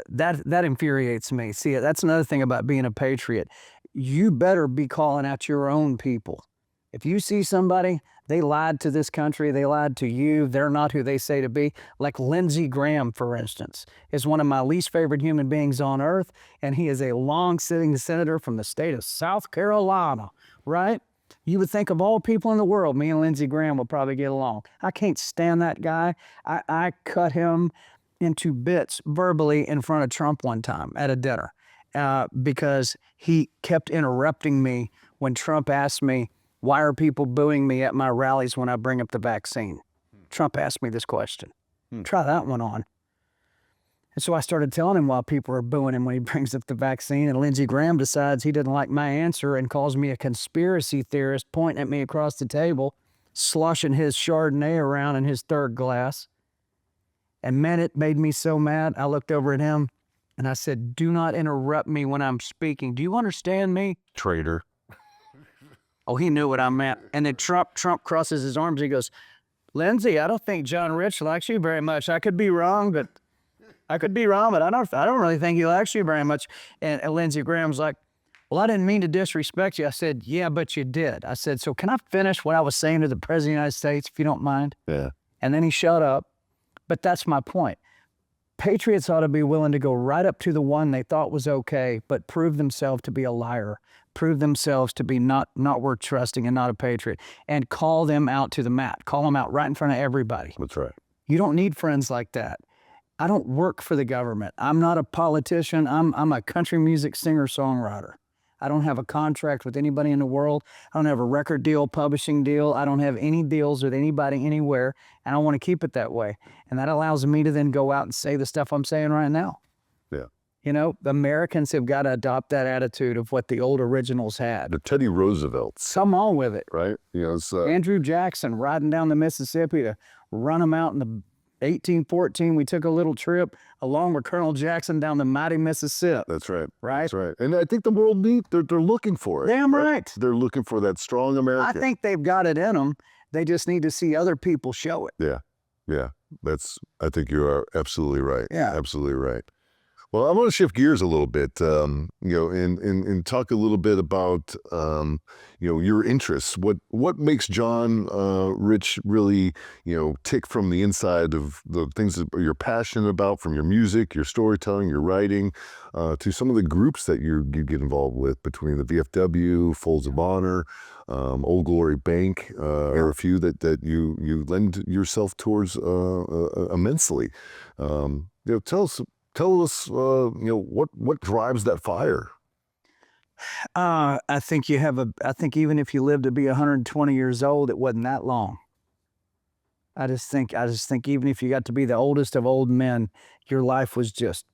That infuriates me. See, that's another thing about being a patriot. You better be calling out your own people. If you see somebody, they lied to this country, they lied to you, they're not who they say to be. Like Lindsey Graham, for instance, is one of my least favorite human beings on earth, and he is a long-sitting senator from the state of South Carolina, right? You would think of all people in the world, me and Lindsey Graham would probably get along. I can't stand that guy. I cut him into bits verbally in front of Trump one time at a dinner because he kept interrupting me when Trump asked me, why are people booing me at my rallies when I bring up the vaccine? Trump asked me this question. Try that one on. And so I started telling him why people are booing him when he brings up the vaccine, and Lindsey Graham decides he didn't like my answer and calls me a conspiracy theorist, pointing at me across the table, sloshing his Chardonnay around in his third glass. And man, it made me so mad. I looked over at him and I said, do not interrupt me when I'm speaking. Do you understand me? Traitor. Oh, he knew what I meant. And then Trump crosses his arms. He goes, Lindsey, I don't think John Rich likes you very much. I could be wrong, but I don't really think he likes you very much. And Lindsey Graham's like, well, I didn't mean to disrespect you. I said, yeah, but you did. I said, so can I finish what I was saying to the President of the United States, if you don't mind? Yeah. And then he shut up. But that's my point. Patriots ought to be willing to go right up to the one they thought was okay, but prove themselves to be a liar, prove themselves to be not worth trusting and not a patriot, and call them out to the mat, call them out right in front of everybody. That's right. You don't need friends like that. I don't work for the government. I'm not a politician. I'm a country music singer-songwriter. I don't have a contract with anybody in the world. I don't have a record deal, publishing deal. I don't have any deals with anybody anywhere, and I want to keep it that way. And that allows me to then go out and say the stuff I'm saying right now. Yeah. You know, the Americans have got to adopt that attitude of what the old originals had. The Teddy Roosevelts, Come on with it. right? You know, it's, Andrew Jackson riding down the Mississippi to run them out in the 1814. We took a little trip along with Colonel Jackson down the mighty Mississippi. that's right. Right? That's right. And I think the world they're looking for it. Damn right. They're looking for that strong America. I think they've got it in them. They just need to see other people show it. Yeah. Yeah. I think you are absolutely right. Yeah. Absolutely right. Well, I'm going to shift gears a little bit, you know, and talk a little bit about, you know, your interests. What makes John Rich really, you know, tick from the inside of the things that you're passionate about, from your music, your storytelling, your writing, to some of the groups that you get involved with, between the VFW, Folds of Honor, Old Glory Bank, are a few that you lend yourself towards immensely. You know, tell us, you know, what drives that fire? I think I think even if you live to be 120 years old, it wasn't that long. I just think even if you got to be the oldest of old men, your life was just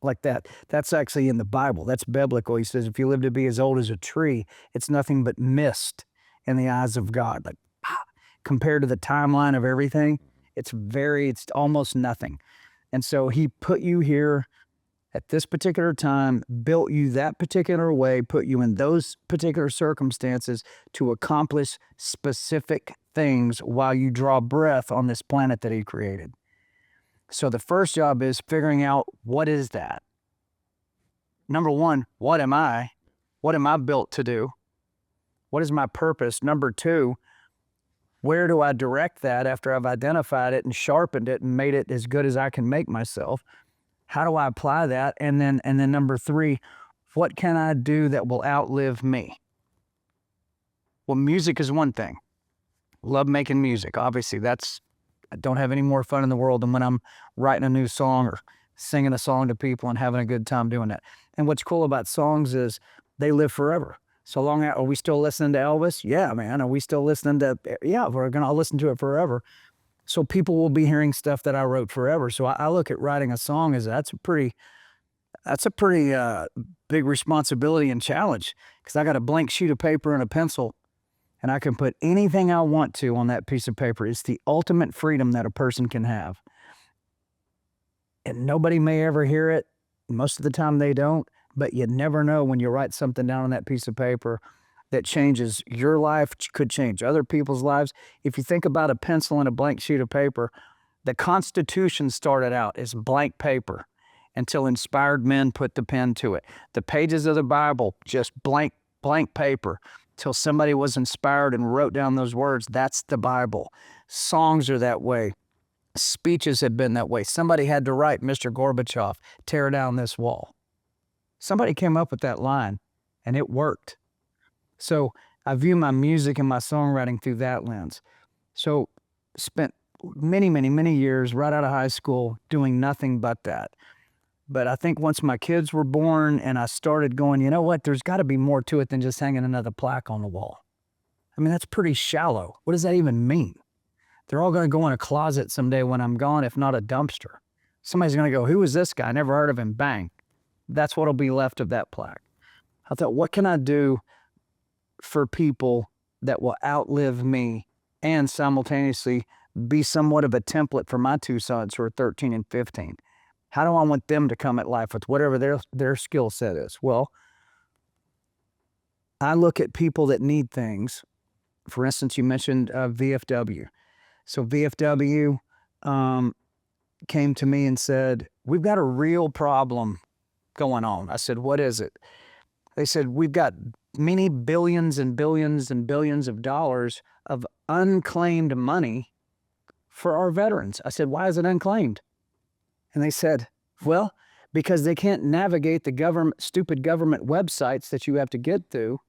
like that. That's actually in the Bible. That's biblical. He says, if you live to be as old as a tree, it's nothing but mist in the eyes of God. Like, compared to the timeline of everything, it's almost nothing. And so he put you here at this particular time, built you that particular way, put you in those particular circumstances to accomplish specific things while you draw breath on this planet that he created. So the first job is figuring out, what is that? Number one, what am I? What am I built to do? What is my purpose? Number two, where do I direct that after I've identified it and sharpened it and made it as good as I can make myself? How do I apply that? And then number three, what can I do that will outlive me? Well, music is one thing. Love making music. Obviously, I don't have any more fun in the world than when I'm writing a new song or singing a song to people and having a good time doing that. And what's cool about songs is they live forever. So long, are we still listening to Elvis? Yeah, man. Are we still listening to, yeah, we're going to listen to it forever. So people will be hearing stuff that I wrote forever. So I look at writing a song as that's a pretty big responsibility and challenge, because I got a blank sheet of paper and a pencil, and I can put anything I want to on that piece of paper. It's the ultimate freedom that a person can have. And nobody may ever hear it. Most of the time they don't. But you never know when you write something down on that piece of paper that changes your life, could change other people's lives. If you think about a pencil and a blank sheet of paper, the Constitution started out as blank paper until inspired men put the pen to it. The pages of the Bible, just blank paper till somebody was inspired and wrote down those words. That's the Bible. Songs are that way. Speeches have been that way. Somebody had to write, Mr. Gorbachev, tear down this wall. Somebody came up with that line, and it worked. So I view my music and my songwriting through that lens. So spent many, many, many years right out of high school doing nothing but that. But I think once my kids were born and I started going, you know what, there's got to be more to it than just hanging another plaque on the wall. I mean, that's pretty shallow. What does that even mean? They're all going to go in a closet someday when I'm gone, if not a dumpster. Somebody's going to go, who is this guy? I never heard of him. Bang. That's what'll be left of that plaque. I thought, what can I do for people that will outlive me and simultaneously be somewhat of a template for my two sons who are 13 and 15? How do I want them to come at life with whatever their skill set is? Well, I look at people that need things. For instance, you mentioned VFW. So VFW came to me and said, we've got a real problem going on. I said, what is it? They said, we've got many billions and billions and billions of dollars of unclaimed money for our veterans. I said, why is it unclaimed? And they said, well, because they can't navigate the stupid government websites that you have to get through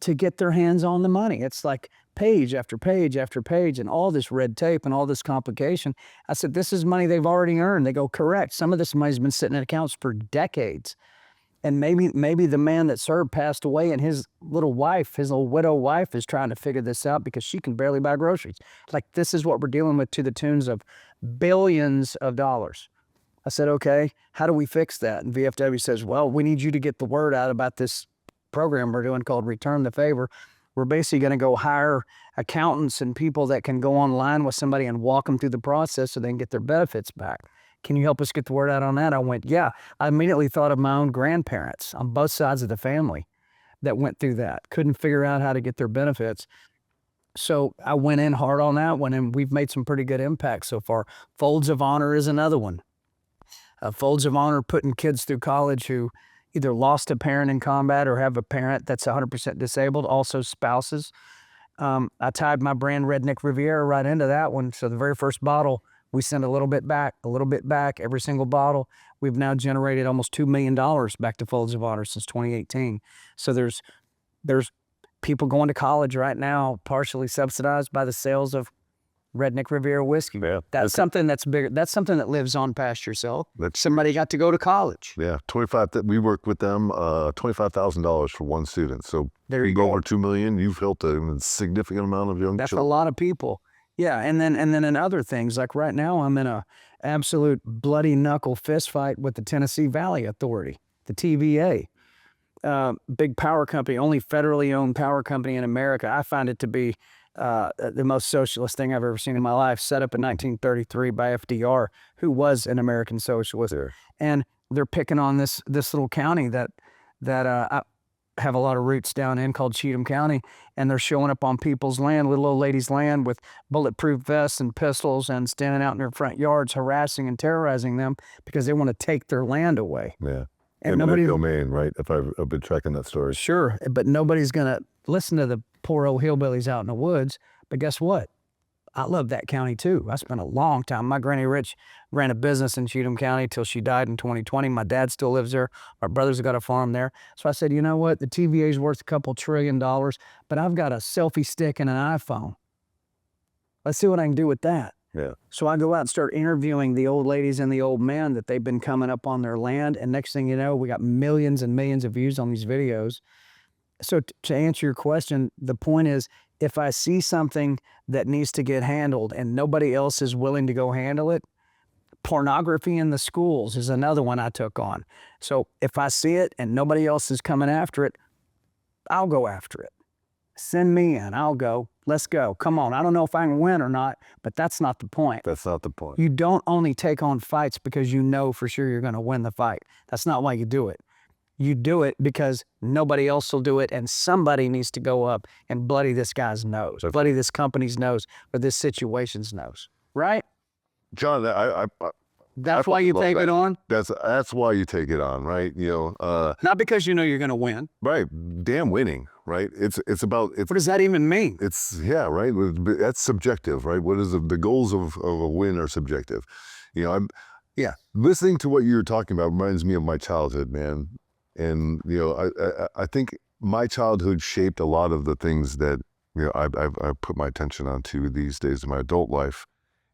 to get their hands on the money. It's like page after page after page and all this red tape and all this complication. I said, this is money they've already earned. They go, correct. Some of this money's been sitting in accounts for decades. And maybe the man that served passed away and his little wife, his little widow wife is trying to figure this out because she can barely buy groceries. Like, this is what we're dealing with to the tunes of billions of dollars. I said, okay, how do we fix that? And VFW says, well, we need you to get the word out about this program we're doing called Return the Favor. We're basically going to go hire accountants and people that can go online with somebody and walk them through the process so they can get their benefits back. Can you help us get the word out on that? I went, yeah. I immediately thought of my own grandparents on both sides of the family that went through that, couldn't figure out how to get their benefits. So I went in hard on that one, and we've made some pretty good impact so far. Folds of Honor is another one. Folds of Honor, putting kids through college who either lost a parent in combat or have a parent that's 100% disabled, also spouses. I tied my brand Redneck Riviera right into that one. So the very first bottle, we send a little bit back, every single bottle. We've now generated almost $2 million back to Folds of Honor since 2018. So there's people going to college right now, partially subsidized by the sales of Redneck Riviera whiskey. Yeah, that's something that's bigger. That's something that lives on past yourself. Somebody got to go to college. Yeah, we worked with them, $25,000 for one student. So there you go. Over $2 million. You've helped a significant amount of young That's children. a lot of people. Yeah, and then in other things, like right now, I'm in a absolute bloody knuckle fist fight with the Tennessee Valley Authority, the TVA. Big power company, only federally owned power company in America. I find it to be the most socialist thing I've ever seen in my life, set up in 1933 by FDR, who was an American socialist. Sure. And they're picking on this little county that I have a lot of roots down in, called Cheatham County, and they're showing up on people's land, little old ladies' land, with bulletproof vests and pistols and standing out in their front yards harassing and terrorizing them because they want to take their land away. Yeah. And nobody domain, right? If I've been tracking that story. Sure, but nobody's gonna listen to the poor old hillbillies out in the woods. But guess what? I love that county too. I spent a long time. My Granny Rich ran a business in Cheatham County till she died in 2020. My dad still lives there. My brother's got a farm there. So I said, you know what? The TVA is worth a couple $1 trillion, but I've got a selfie stick and an iPhone. Let's see what I can do with that. Yeah. So I go out and start interviewing the old ladies and the old men that they've been coming up on their land. And next thing you know, we got millions and millions of views on these videos. So to answer your question, the point is, if I see something that needs to get handled and nobody else is willing to go handle it, pornography in the schools is another one I took on. So if I see it and nobody else is coming after it, I'll go after it. Send me in, I'll go. Let's go. Come on. I don't know if I can win or not, but that's not the point. That's not the point. You don't only take on fights because you know for sure you're going to win the fight. That's not why you do it. You do it because nobody else will do it, and somebody needs to go up and bloody this guy's nose, bloody this company's nose, or this situation's nose, right? John, that's why you take it on? That's why you take it on, right? You know, not because you know you're going to win. Right. Damn winning, right? It's about... what does that even mean? Yeah, right? That's subjective, right? What is the goals of a win are subjective. You know, listening to what you're talking about reminds me of my childhood, man. And, you know, I think my childhood shaped a lot of the things that, you know, I put my attention onto these days in my adult life.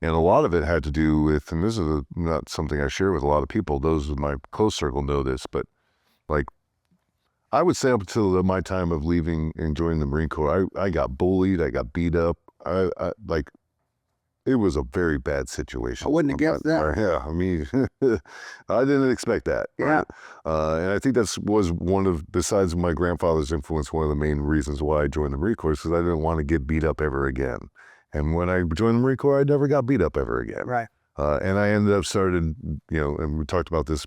And a lot of it had to do with, and this is not something I share with a lot of people, those in my close circle know this, but like, I would say up until my time of leaving and joining the Marine Corps, I got bullied, I got beat up. Like, it was a very bad situation. I wouldn't have guessed that. Yeah, I mean, I didn't expect that. Yeah. Right? And I think that was one of, besides my grandfather's influence, one of the main reasons why I joined the Marine Corps, because I didn't want to get beat up ever again. And when I joined the Marine Corps, I never got beat up ever again. Right. And I ended up started, you know, and we talked about this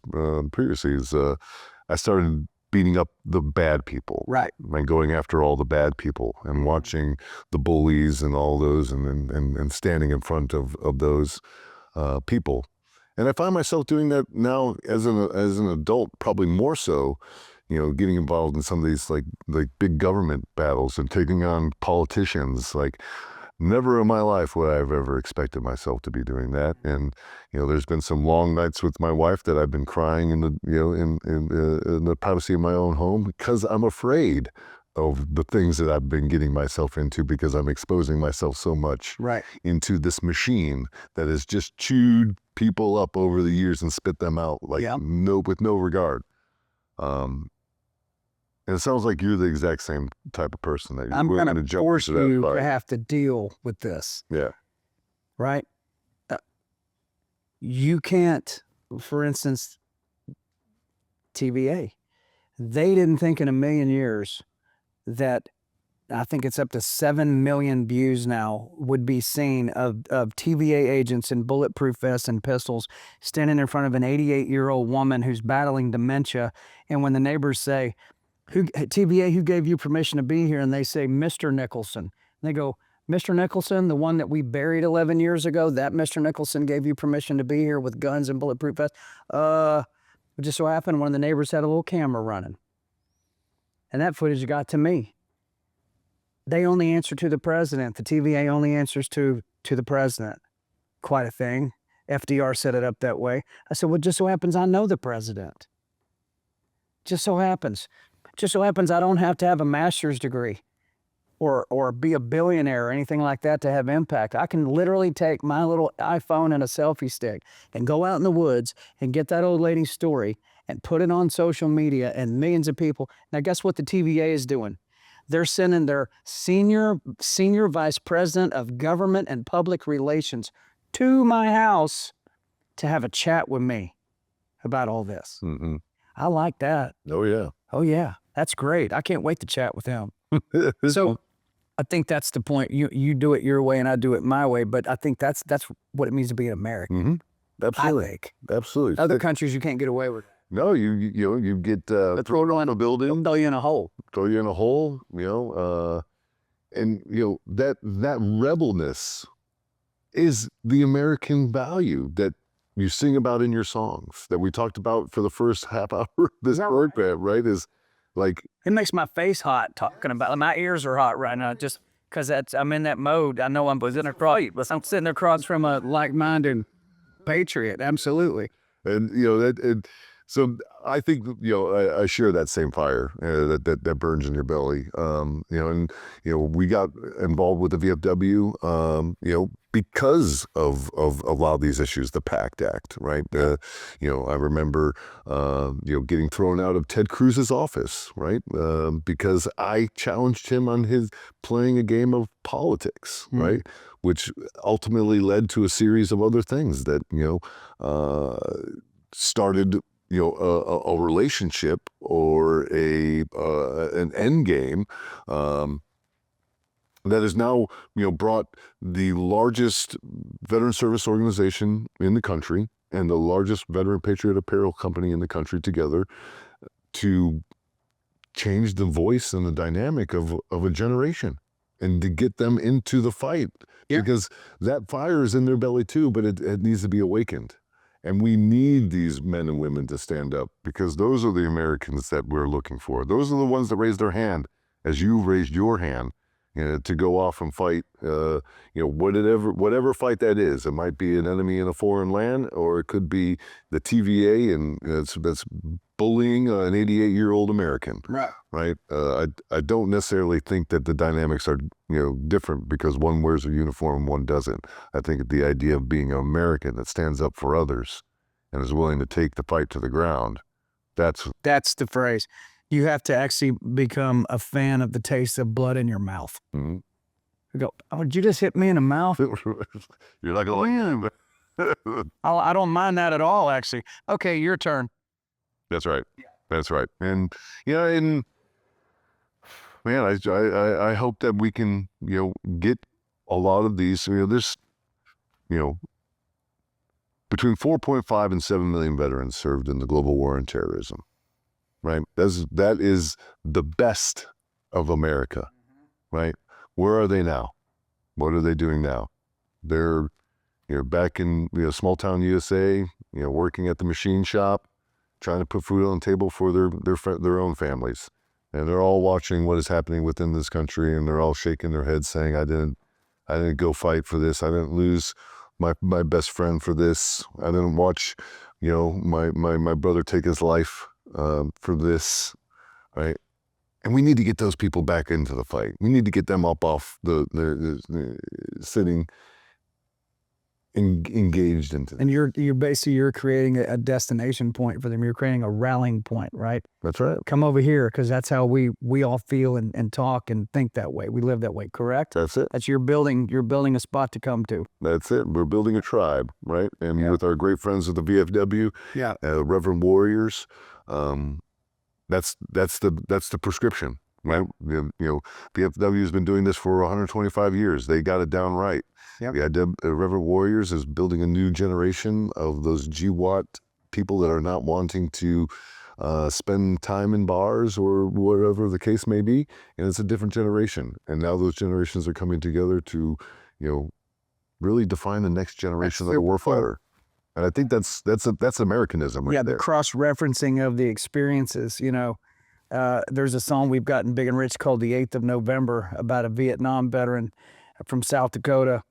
previously, is I started beating up the bad people. Right. And going after all the bad people and watching the bullies and all those and standing in front of those people. And I find myself doing that now as an adult, probably more so, you know, getting involved in some of these like big government battles and taking on politicians. Like, Never in my life would I have ever expected myself to be doing that. And, there's been some long nights with my wife that I've been crying in the, in the privacy of my own home because I'm afraid of the things that I've been getting myself into because I'm exposing myself so much Right. into this machine that has just chewed people up over the years and spit them out like Yeah. with no regard. And it sounds like you're the exact same type of person that I'm you're going to jump force into that you fight. to have to deal with this, Yeah. right? You can't, for instance, TVA, they didn't think in a million years that I think it's up to 7 million views now would be seen of TVA agents in bulletproof vests and pistols standing in front of an 88-year-old woman who's battling dementia. And when the neighbors say, TVA, who gave you permission to be here? And they say, Mr. Nicholson. And they go, Mr. Nicholson, the one that we buried 11 years ago, that Mr. Nicholson gave you permission to be here with guns and bulletproof vests? It just so happened one of the neighbors had a little camera running. And that footage got to me. They only answer to the president. The TVA only answers to the president. Quite a thing. FDR set it up that way. I said, well, just so happens I know the president. Just so happens. Just so happens I don't have to have a master's degree or be a billionaire or anything like that to have impact. I can literally take my little iPhone and a selfie stick and go out in the woods and get that old lady's story and put it on social media and millions of people. Now, guess what the TVA is doing? They're sending their senior vice president of government and public relations to my house to have a chat with me about all this. Mm-hmm. I like that. Oh, yeah. Oh, yeah. That's great. I can't wait to chat with him. So I think that's the point. You do it your way and I do it my way. But I think that's what it means to be an American. Mm-hmm. Absolutely. I think. Absolutely. Other countries, you can't get away with it. No, you get thrown on a building. They'll throw you in a hole. Throw you in a hole, and that rebelness is the American value that you sing about in your songs that we talked about for the first half hour of this program, right? Is like it makes my face hot talking about it. My ears are hot right now just because I'm in that mode. I know I'm sitting across from a like-minded patriot. Absolutely. And so I think I share that same fire that burns in your belly. And we got involved with the VFW. Because of a lot of these issues, the PACT Act, right? I remember getting thrown out of Ted Cruz's office, right? Because I challenged him on his playing a game of politics, right? Which ultimately led to a series of other things that started a relationship or an end game that has now brought the largest veteran service organization in the country and the largest veteran patriot apparel company in the country together to change the voice and the dynamic of a generation and to get them into the fight. Yeah. Because that fire is in their belly too, but it needs to be awakened. And we need these men and women to stand up because those are the Americans that we're looking for. Those are the ones that raised their hand as you raised your hand to go off and fight, whatever fight that is. It might be an enemy in a foreign land, or it could be the TVA and that's bullying an 88-year-old American. Right. I don't necessarily think that the dynamics are different because one wears a uniform and one doesn't. I think the idea of being an American that stands up for others and is willing to take the fight to the ground. That's the phrase. You have to actually become a fan of the taste of blood in your mouth. Mm-hmm. You go, oh, did you just hit me in the mouth? You're like, oh, yeah. I don't mind that at all, actually. Okay, your turn. That's right. Yeah. That's right. And, and man, I hope that we can, get a lot of these, there's, between 4.5 and 7 million veterans served in the global war on terrorism. Right? That is the best of America, right? Where are they now? What are they doing now? They're, back in, small town USA, working at the machine shop, trying to put food on the table for their own families. And they're all watching what is happening within this country, and they're all shaking their heads saying, I I didn't go fight for this. I didn't lose my best friend for this. I didn't watch, my brother take his life for this, right? And we need to get those people back into the fight. We need to get them up off the sitting engaged into And you're basically creating a destination point for them. You're creating a rallying point, right? That's right. Come over here, because that's how we all feel and talk and think that way. We live that way, correct? That's it. That's you're building a spot to come to. That's it. We're building a tribe, right? And with our great friends at the VFW, Reverend Warriors, that's the prescription, right? VFW has been doing this for 125 years. They got it down right. The Reverend Warriors is building a new generation of those GWAT people that are not wanting to spend time in bars or whatever the case may be. And it's a different generation. And now those generations are coming together to, really define the next generation of the warfighter. And I think that's Americanism right there. The cross-referencing of the experiences, there's a song we've gotten big and rich called The 8th of November about a Vietnam veteran from South Dakota.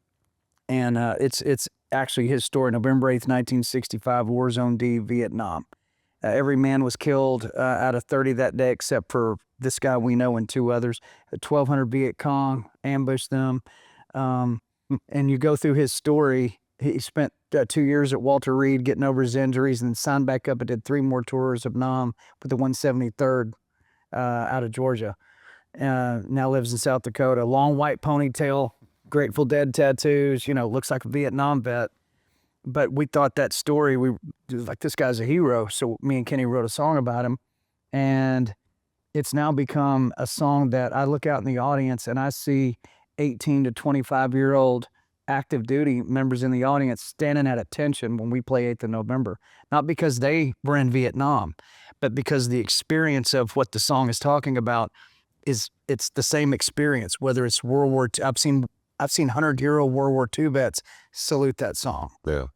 And it's actually his story. November 8th, 1965, War Zone D, Vietnam. Every man was killed out of 30 that day, except for this guy we know and 2 others. 1,200 Viet Cong ambushed them. And you go through his story. He spent 2 years at Walter Reed getting over his injuries, and then signed back up and did 3 more tours of Nam with the 173rd out of Georgia. Now lives in South Dakota. Long white ponytail, Grateful Dead tattoos, looks like a Vietnam vet. But we thought that story, like, this guy's a hero. So me and Kenny wrote a song about him. And it's now become a song that I look out in the audience and I see 18 to 25-year-old active duty members in the audience standing at attention when we play 8th of November. Not because they were in Vietnam, but because the experience of what the song is talking about it's the same experience, whether it's World War II. I've seen 100-year-old World War II vets salute that song. Yeah,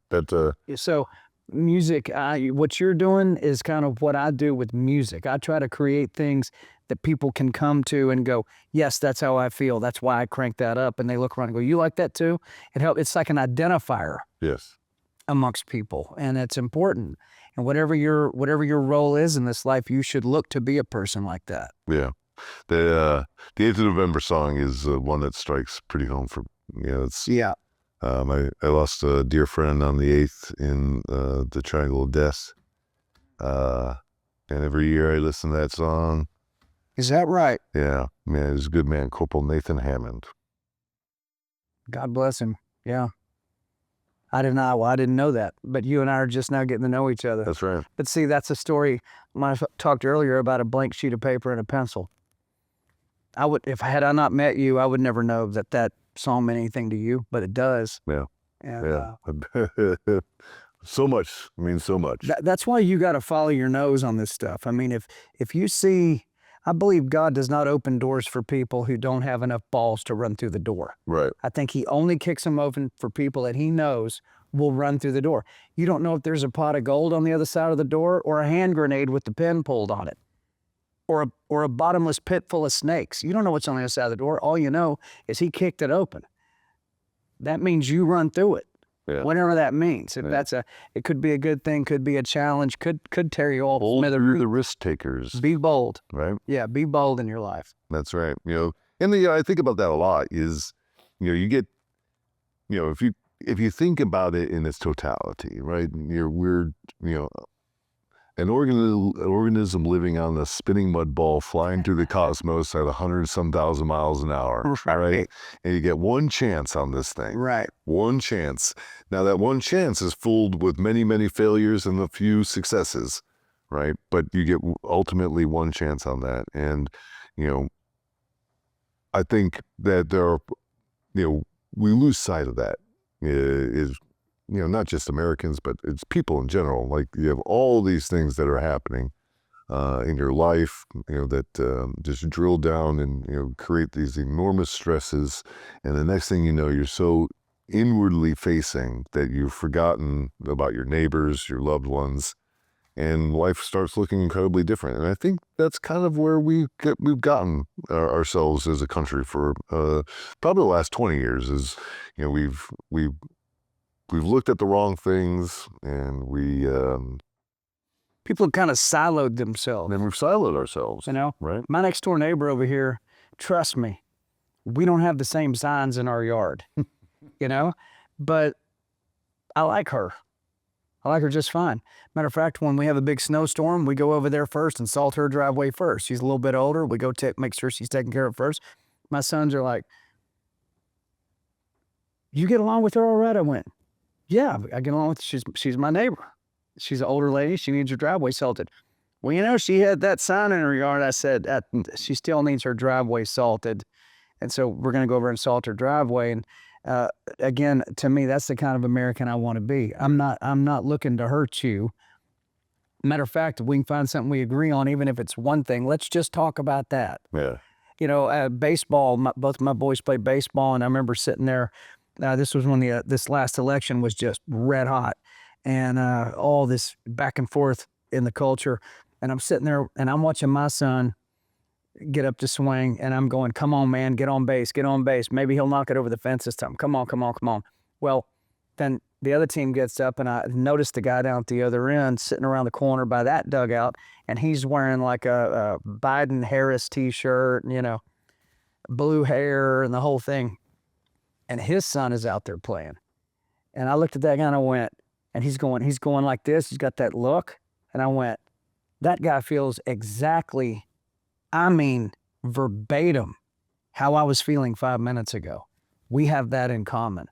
So music, what you're doing is kind of what I do with music. I try to create things that people can come to and go, yes, that's how I feel. That's why I crank that up. And they look around and go, you like that too? It's like an identifier. Yes. Amongst people, and it's important. And whatever your role is in this life, you should look to be a person like that. Yeah. The 8th of November song is one that strikes pretty home for I lost a dear friend on the 8th in the Triangle of Death. And every year I listen to that song. Is that right? Yeah, man, he's a good man, Corporal Nathan Hammond. God bless him. Yeah. I didn't know that, but you and I are just now getting to know each other. That's right. But see, that's a story. When I talked earlier about a blank sheet of paper and a pencil, had I not met you, I would never know that song meant anything to you, but it does. Yeah. And, so much. I mean, so much. That's why you got to follow your nose on this stuff. I mean, if you see, I believe God does not open doors for people who don't have enough balls to run through the door. Right. I think he only kicks them open for people that he knows will run through the door. You don't know if there's a pot of gold on the other side of the door, or a hand grenade with the pin pulled on it, or a bottomless pit full of snakes. You don't know what's on the other side of the door. All you know is he kicked it open. That means you run through it. Yeah. Whatever that means. If it could be a good thing, could be a challenge, could tear you off. Bold through the risk takers. Be bold. Right. Yeah, be bold in your life. That's right. And I think about that a lot is, you get, if you think about it in its totality, right? We're an organism living on a spinning mud ball flying through the cosmos at 100-some thousand miles an hour, right? And you get one chance on this thing. Right. One chance. Now that one chance is filled with many, many failures and a few successes, right? But you get ultimately one chance on that. And, I think that there are, we lose sight of that. Is not just Americans, but it's people in general. Like, you have all these things that are happening in your life, that just drill down and, create these enormous stresses. And the next thing you know, you're so inwardly facing that you've forgotten about your neighbors, your loved ones, and life starts looking incredibly different. And I think that's kind of where we've gotten ourselves as a country for probably the last 20 years. Is we've looked at the wrong things, and People have kind of siloed themselves. we've siloed ourselves. Right? My next door neighbor over here, trust me, we don't have the same signs in our yard, but I like her. I like her just fine. Matter of fact, when we have a big snowstorm, we go over there first and salt her driveway first. She's a little bit older. We go make sure she's taken care of first. My sons are like, "You get along with her all right?" I went, "Yeah, I get along with her. She's my neighbor. She's an older lady. She needs her driveway salted." Well, she had that sign in her yard. I said, she still needs her driveway salted. And so we're going to go over and salt her driveway. And again, to me, that's the kind of American I want to be. I'm not looking to hurt you. Matter of fact, if we can find something we agree on, even if it's one thing, let's just talk about that. Yeah. Baseball, both my boys play baseball, and I remember sitting there. This was when this last election was just red hot, and all this back and forth in the culture. And I'm sitting there, and I'm watching my son get up to swing, and I'm going, "Come on, man, get on base, get on base. Maybe he'll knock it over the fence this time. Come on, come on, come on." Well, then the other team gets up, and I noticed the guy down at the other end sitting around the corner by that dugout, and he's wearing like a Biden-Harris t-shirt, blue hair and the whole thing. And his son is out there playing. And I looked at that guy and I went, and he's going like this. He's got that look. And I went, that guy feels exactly, verbatim how I was feeling 5 minutes ago. We have that in common.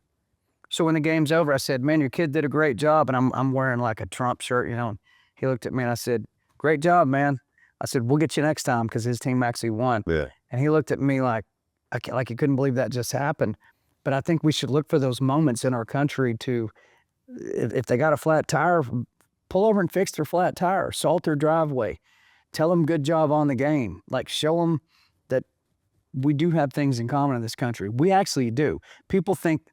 So when the game's over, I said, "Man, your kid did a great job." And I'm wearing like a Trump shirt, and he looked at me and I said, "Great job, man." I said, "We'll get you next time," because his team actually won. Yeah. And he looked at me like he couldn't believe that just happened. But I think we should look for those moments in our country to, if they got a flat tire, pull over and fix their flat tire, salt their driveway, tell them good job on the game. Like, show them that we do have things in common in this country. We actually do. People think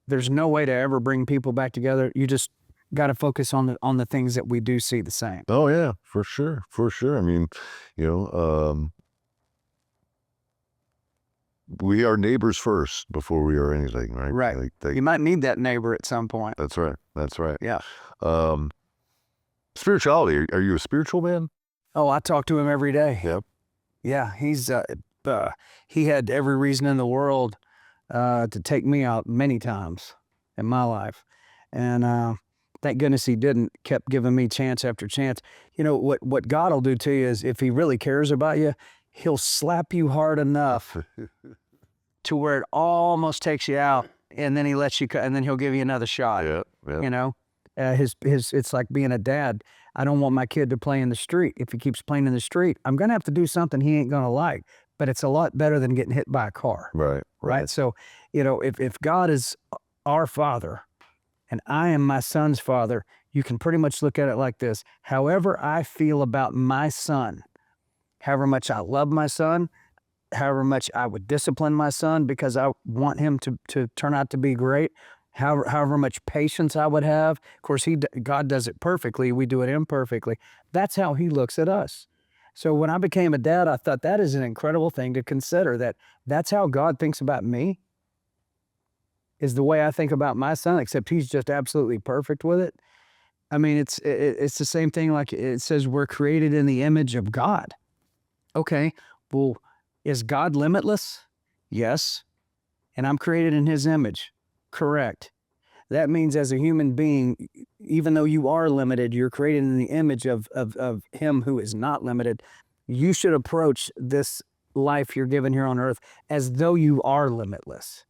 there's no way to ever bring people back together. You just got to focus on the things that we do see the same. Oh yeah, for sure, for sure. I mean, we are neighbors first before we are anything, right? Right. You might need that neighbor at some point. That's right. That's right. Yeah. Spirituality. Are you a spiritual man? Oh, I talk to him every day. Yep. Yeah, he had every reason in the world to take me out many times in my life. And thank goodness he didn't, kept giving me chance after chance. What God will do to you is, if he really cares about you, he'll slap you hard enough to where it almost takes you out, and then he lets you, and then he'll give you another shot. Yeah. It's like being a dad. I don't want my kid to play in the street. If he keeps playing in the street, I'm going to have to do something he ain't going to like, but it's a lot better than getting hit by a car. Right. So, if God is our father and I am my son's father, you can pretty much look at it like this. However I feel about my son, however much I love my son, however much I would discipline my son because I want him to turn out to be great, however much patience I would have. Of course, God does it perfectly. We do it imperfectly. That's how he looks at us. So when I became a dad, I thought that is an incredible thing to consider, that's how God thinks about me, is the way I think about my son, except he's just absolutely perfect with it. I mean, it's the same thing. Like it says, we're created in the image of God. Okay, well, is God limitless? Yes. And I'm created in his image. Correct. That means as a human being, even though you are limited, you're created in the image of him who is not limited. You should approach this life you're given here on earth as though you are limitless.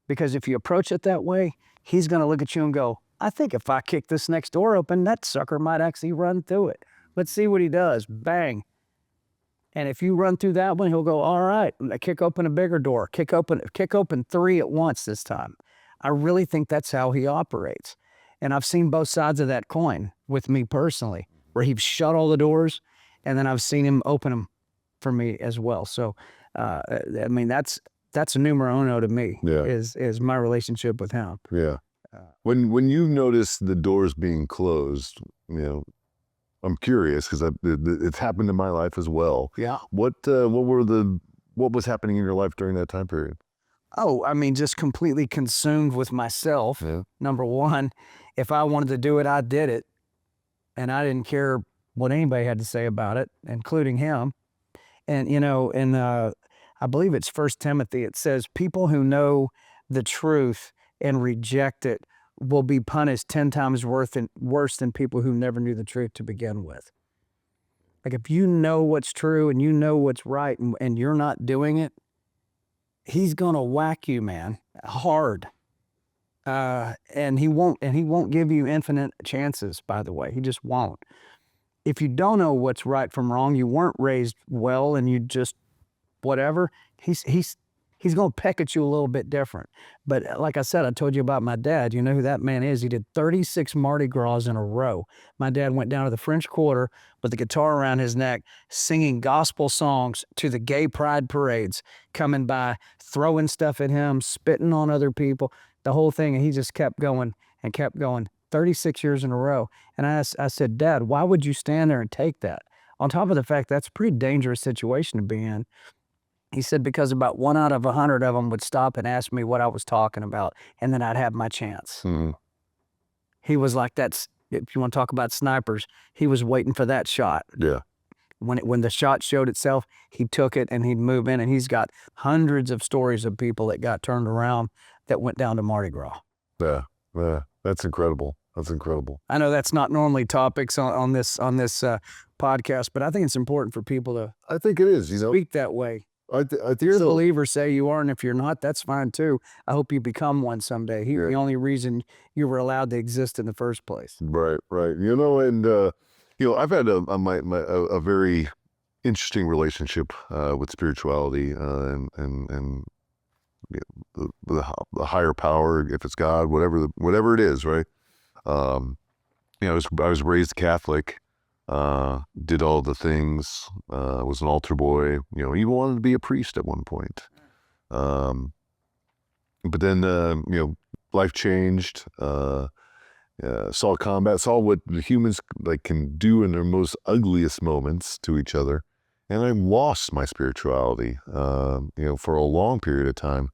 Because if you approach it that way, he's going to look at you and go, "I think if I kick this next door open, that sucker might actually run through it. Let's see what he does." Bang. And if you run through that one, he'll go, "All right, kick open a bigger door, kick open 3 at once this time." I really think that's how he operates. And I've seen both sides of that coin with me personally, where he's shut all the doors, and then I've seen him open them for me as well. So, I mean, that's numero uno to me, is my relationship with him. Yeah. When you notice the doors being closed, I'm curious because it's happened in my life as well. Yeah. What was happening in your life during that time period? Oh, I mean, just completely consumed with myself. Yeah. Number one, if I wanted to do it, I did it. And I didn't care what anybody had to say about it, including him. And, I believe it's First Timothy. It says, people who know the truth and reject it will be punished 10 times worse than people who never knew the truth to begin with. Like, if you know what's true and you know what's right and you're not doing it, he's going to whack you, man, hard. And he won't give you infinite chances, by the way. He just won't. If you don't know what's right from wrong, you weren't raised well and you just whatever, he's going to peck at you a little bit different. But like I said, I told you about my dad. You know who that man is? He did 36 Mardi Gras in a row. My dad went down to the French Quarter with the guitar around his neck, singing gospel songs to the gay pride parades, coming by, throwing stuff at him, spitting on other people, the whole thing. And he just kept going and kept going 36 years in a row. And I said, Dad, why would you stand there and take that? On top of the fact, that's a pretty dangerous situation to be in. He said, because about 1 out of 100 of them would stop and ask me what I was talking about, and then I'd have my chance. Mm-hmm. He was like, if you want to talk about snipers, he was waiting for that shot. Yeah. When the shot showed itself, he took it and he'd move in, and he's got hundreds of stories of people that got turned around that went down to Mardi Gras. Yeah. Yeah. That's incredible. That's incredible. I know that's not normally topics on this podcast, but I think it's important for people to I think it is, speak that way. I think You're the so. believer, say you are, and if you're not, that's fine too. I hope you become one someday. Yeah. The only reason you were allowed to exist in the first place. Right. And I've had a very interesting relationship with spirituality and the higher power, if it's God, whatever it is, right? I was raised Catholic. Did all the things, was an altar boy, even wanted to be a priest at one point. But then, life changed, saw combat, saw what the humans can do in their most ugliest moments to each other. And I lost my spirituality, for a long period of time.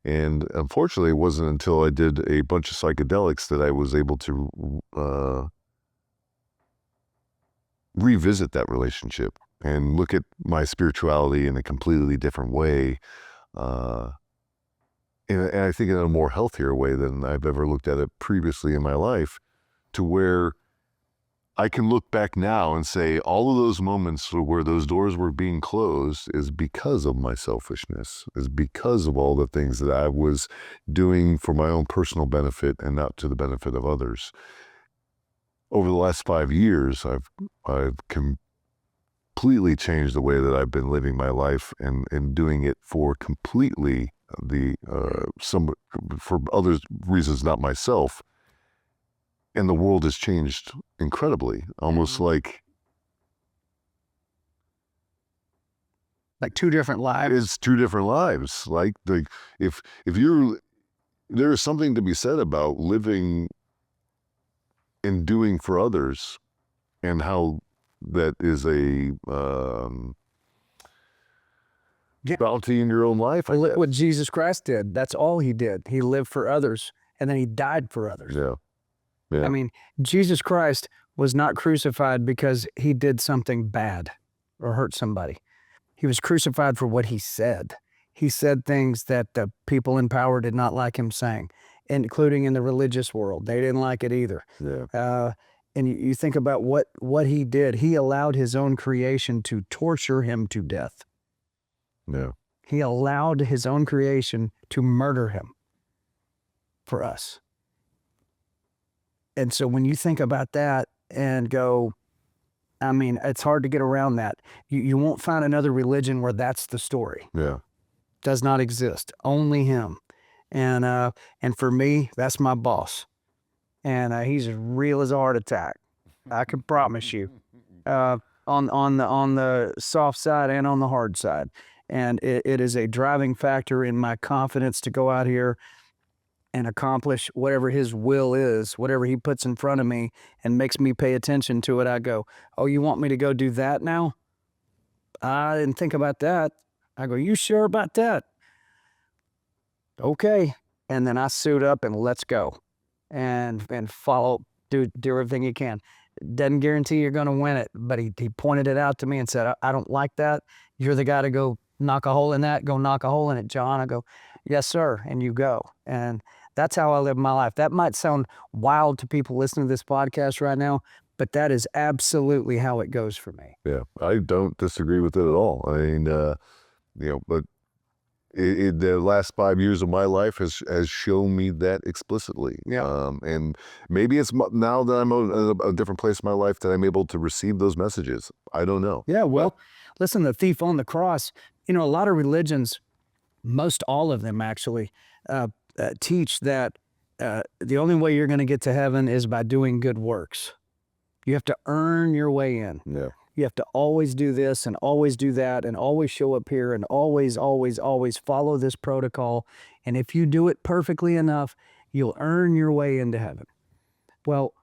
And unfortunately, it wasn't until I did a bunch of psychedelics that I was able to, revisit that relationship and look at my spirituality in a completely different way. And I think in a more healthier way than I've ever looked at it previously in my life, to where I can look back now and say all of those moments where those doors were being closed is because of my selfishness, is because of all the things that I was doing for my own personal benefit and not to the benefit of others. Over the last 5 years, I've completely changed the way that I've been living my life and doing it for completely for other reasons, not myself. And the world has changed incredibly, almost like two different lives. It's 2 different lives. Like if there is something to be said about living and doing for others, and how that is a bounty in your own life. What Jesus Christ did, that's all he did. He lived for others, and then he died for others. Yeah. I mean, Jesus Christ was not crucified because he did something bad or hurt somebody. He was crucified for what he said. He said things that the people in power did not like him saying, including in the religious world. They didn't like it either. Yeah. And you think about what he did. He allowed his own creation to torture him to death. Yeah. He allowed his own creation to murder him for us. And so when you think about that and go, I mean, it's hard to get around that. You won't find another religion where that's the story. Yeah. Does not exist. Only him. And for me, that's my boss. And he's as real as a heart attack. I can promise you. On the soft side and on the hard side. And it is a driving factor in my confidence to go out here and accomplish whatever his will is, whatever he puts in front of me and makes me pay attention to it. I go, oh, you want me to go do that now? I didn't think about that. I go, you sure about that? Okay. And then I suit up and let's go and follow, do everything you can. Doesn't guarantee you're going to win it, but he pointed it out to me and said, I don't like that. You're the guy to go knock a hole in that. Go knock a hole in it, John. I go, yes, sir. And you go. And that's how I live my life. That might sound wild to people listening to this podcast right now, but that is absolutely how it goes for me. Yeah, I don't disagree with it at all. I mean, but the last 5 years of my life has shown me that explicitly. Yeah. And maybe it's now that I'm in a different place in my life that I'm able to receive those messages. I don't know. Yeah, well, listen, the thief on the cross, a lot of religions, most all of them actually, teach that the only way you're going to get to heaven is by doing good works. You have to earn your way in. Yeah. You have to always do this and always do that and always show up here and always, always, always follow this protocol. And if you do it perfectly enough, you'll earn your way into heaven. Well,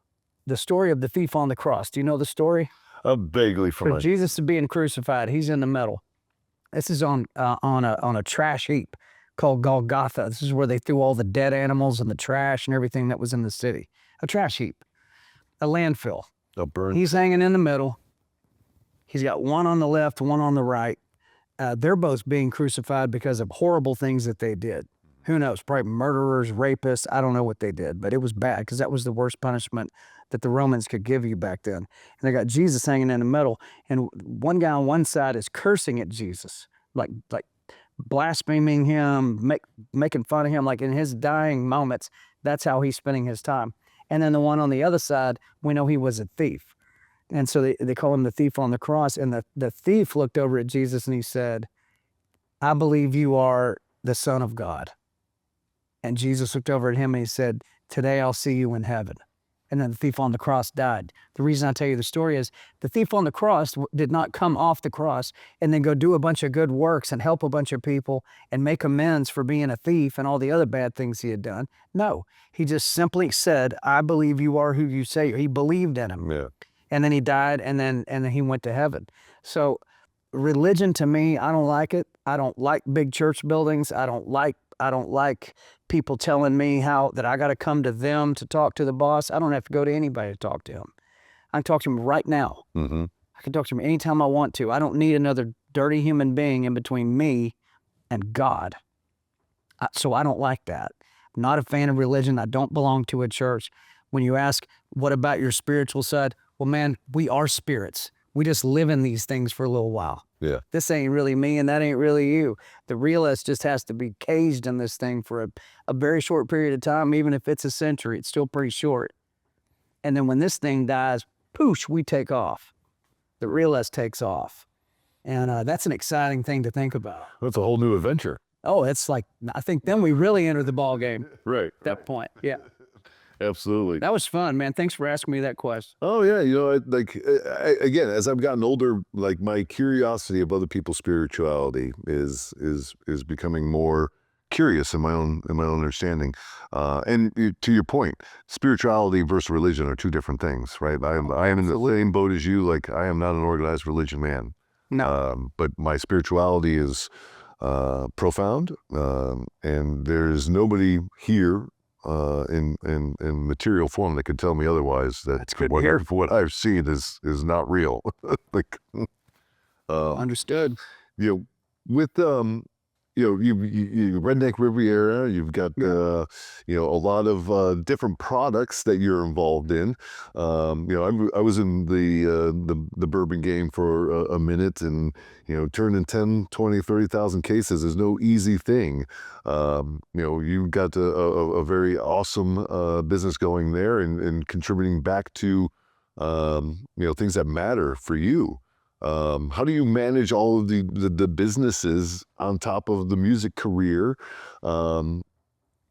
the story of the thief on the cross, do you know the story? Vaguely For familiar. Jesus is being crucified, he's in the middle. This is on a trash heap called Golgotha. This is where they threw all the dead animals and the trash and everything that was in the city. A trash heap, a landfill. A burn. He's hanging in the middle. He's got one on the left, one on the right. They're both being crucified because of horrible things that they did. Who knows? Probably murderers, rapists. I don't know what they did, but it was bad because that was the worst punishment that the Romans could give you back then. And they got Jesus hanging in the middle, and one guy on one side is cursing at Jesus, like blaspheming him, making fun of him, like in his dying moments. That's how he's spending his time. And then the one on the other side, we know he was a thief. And so they call him the thief on the cross. And the thief looked over at Jesus and he said, I believe you are the Son of God. And Jesus looked over at him and he said, today I'll see you in heaven. And then the thief on the cross died. The reason I tell you the story is the thief on the cross did not come off the cross and then go do a bunch of good works and help a bunch of people and make amends for being a thief and all the other bad things he had done. No, he just simply said, I believe you are who you say. He believed in him. Yeah. And then he died, and then he went to heaven. So religion to me, I don't like it. I don't like big church buildings. I don't like people telling me that I got to come to them to talk to the boss. I don't have to go to anybody to talk to him. I can talk to him right now. Mm-hmm. I can talk to him anytime I want to. I don't need another dirty human being in between me and God. So I don't like that. I'm not a fan of religion. I don't belong to a church. When you ask, what about your spiritual side? Well, man, we are spirits. We just live in these things for a little while. Yeah. This ain't really me and that ain't really you. The realist just has to be caged in this thing for a very short period of time. Even if it's a century, it's still pretty short. And then when this thing dies, poosh, we take off. The realist takes off. And that's an exciting thing to think about. That's a whole new adventure. Oh, it's like, I think then we really enter the ball game Right. at that point. Yeah. Absolutely. That was fun, man. Thanks for asking me that question. Oh yeah, again, as I've gotten older, like my curiosity of other people's spirituality is becoming more curious in my own understanding. To your point, spirituality versus religion are two different things, right? I am in the same boat as you. Like I am not an organized religion man. No. But my spirituality is profound, and there's nobody here in material form that could tell me otherwise. That's good to hear. What I've seen is not real. Like, Understood. With you Redneck Riviera, you've got a lot of different products that you're involved in. I was in the bourbon game for a minute, and turning 10, 20, 30,000 cases is no easy thing. You've got a very awesome business going there and contributing back to things that matter for you. How do you manage all of the businesses on top of the music career, and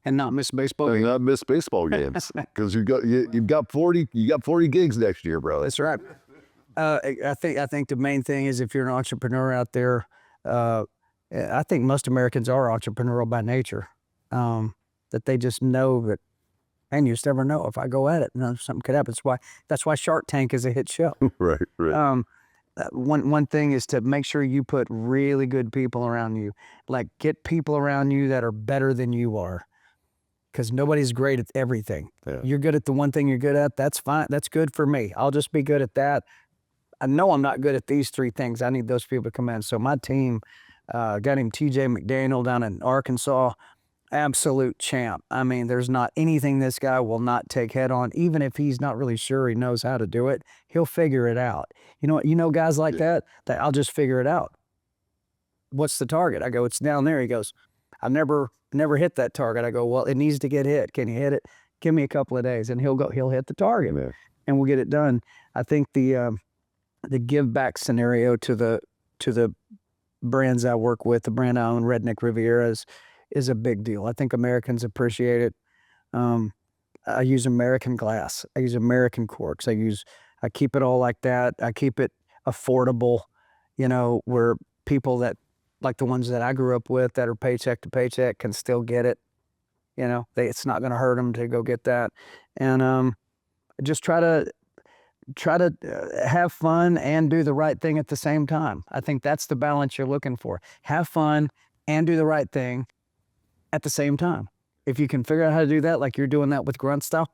not miss baseball and games? not miss baseball games? Because you've got 40 gigs next year, bro. That's right. I think the main thing is if you're an entrepreneur out there, I think most Americans are entrepreneurial by nature. that they just know that, and you just never know if I go at it, something could happen. That's why Shark Tank is a hit show. Right. One thing is to make sure you put really good people around you. Like, get people around you that are better than you are, because nobody's great at everything. Yeah. You're good at the one thing you're good at. That's fine. That's good for me. I'll just be good at that. I know I'm not good at these 3 things. I need those people to come in. So my team, got him TJ McDaniel down in Arkansas, absolute champ. I mean, there's not anything this guy will not take head on, even if he's not really sure he knows how to do it. He'll figure it out. You know guys like that I'll just figure it out. What's the target? I go, it's down there. He goes, I've never hit that target. I go, well, it needs to get hit. Can you hit it? Give me a couple of days, and he'll hit the target, and we'll get it done. I think the give back scenario to the brands I work with, the brand I own, Redneck Riviera, is a big deal. I think Americans appreciate it. I use American glass. I use American corks. I keep it all like that. I keep it affordable, where people that, like the ones that I grew up with that are paycheck to paycheck, can still get it. It's not going to hurt them to go get that. And just try to have fun and do the right thing at the same time. I think that's the balance you're looking for. Have fun and do the right thing at the same time. If you can figure out how to do that, like you're doing that with Grunt Style,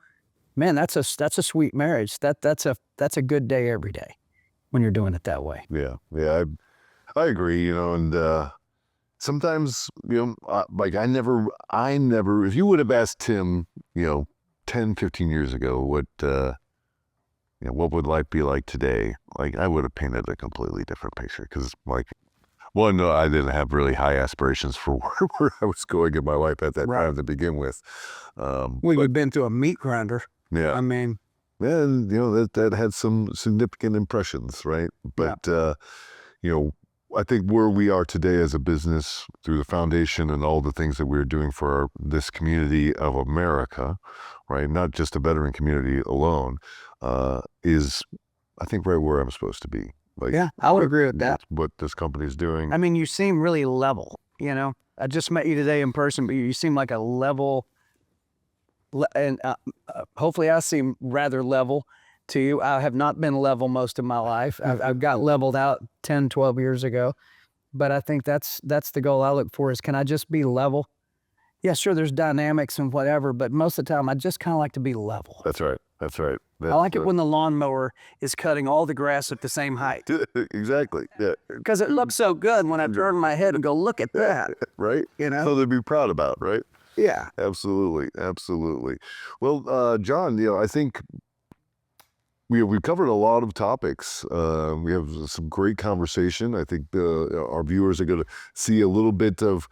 man, that's a sweet marriage. That's a good day every day when you're doing it that way. Yeah. I agree. And sometimes, like I never, if you would have asked Tim, 10, 15 years ago, what would life be like today? Like, I would have painted a completely different picture, because, like, one, I didn't have really high aspirations for where I was going in my life at that time to begin with. We've been through a meat grinder. Yeah. I mean, and that had some significant impressions, right? But I think where we are today as a business, through the foundation and all the things that we're doing for this community of America, right? Not just a veteran community alone, is, I think, right where I'm supposed to be. Like, yeah, I would agree with that. What this company is doing. I mean, you seem really level. I just met you today in person, but you seem like a level, and hopefully I seem rather level to you. I have not been level most of my life. I've got leveled out 10, 12 years ago, but I think that's the goal I look for, is, can I just be level? Yeah, sure, there's dynamics and whatever, but most of the time I just kind of like to be level. That's right. I like it when the lawnmower is cutting all the grass at the same height. Exactly. Yeah. Because it looks so good when I turn my head and go, look at that. Right. So to be proud about, right? Yeah. Absolutely. Well, John, I think we've covered a lot of topics. We have some great conversation. I think our viewers are going to see a little bit of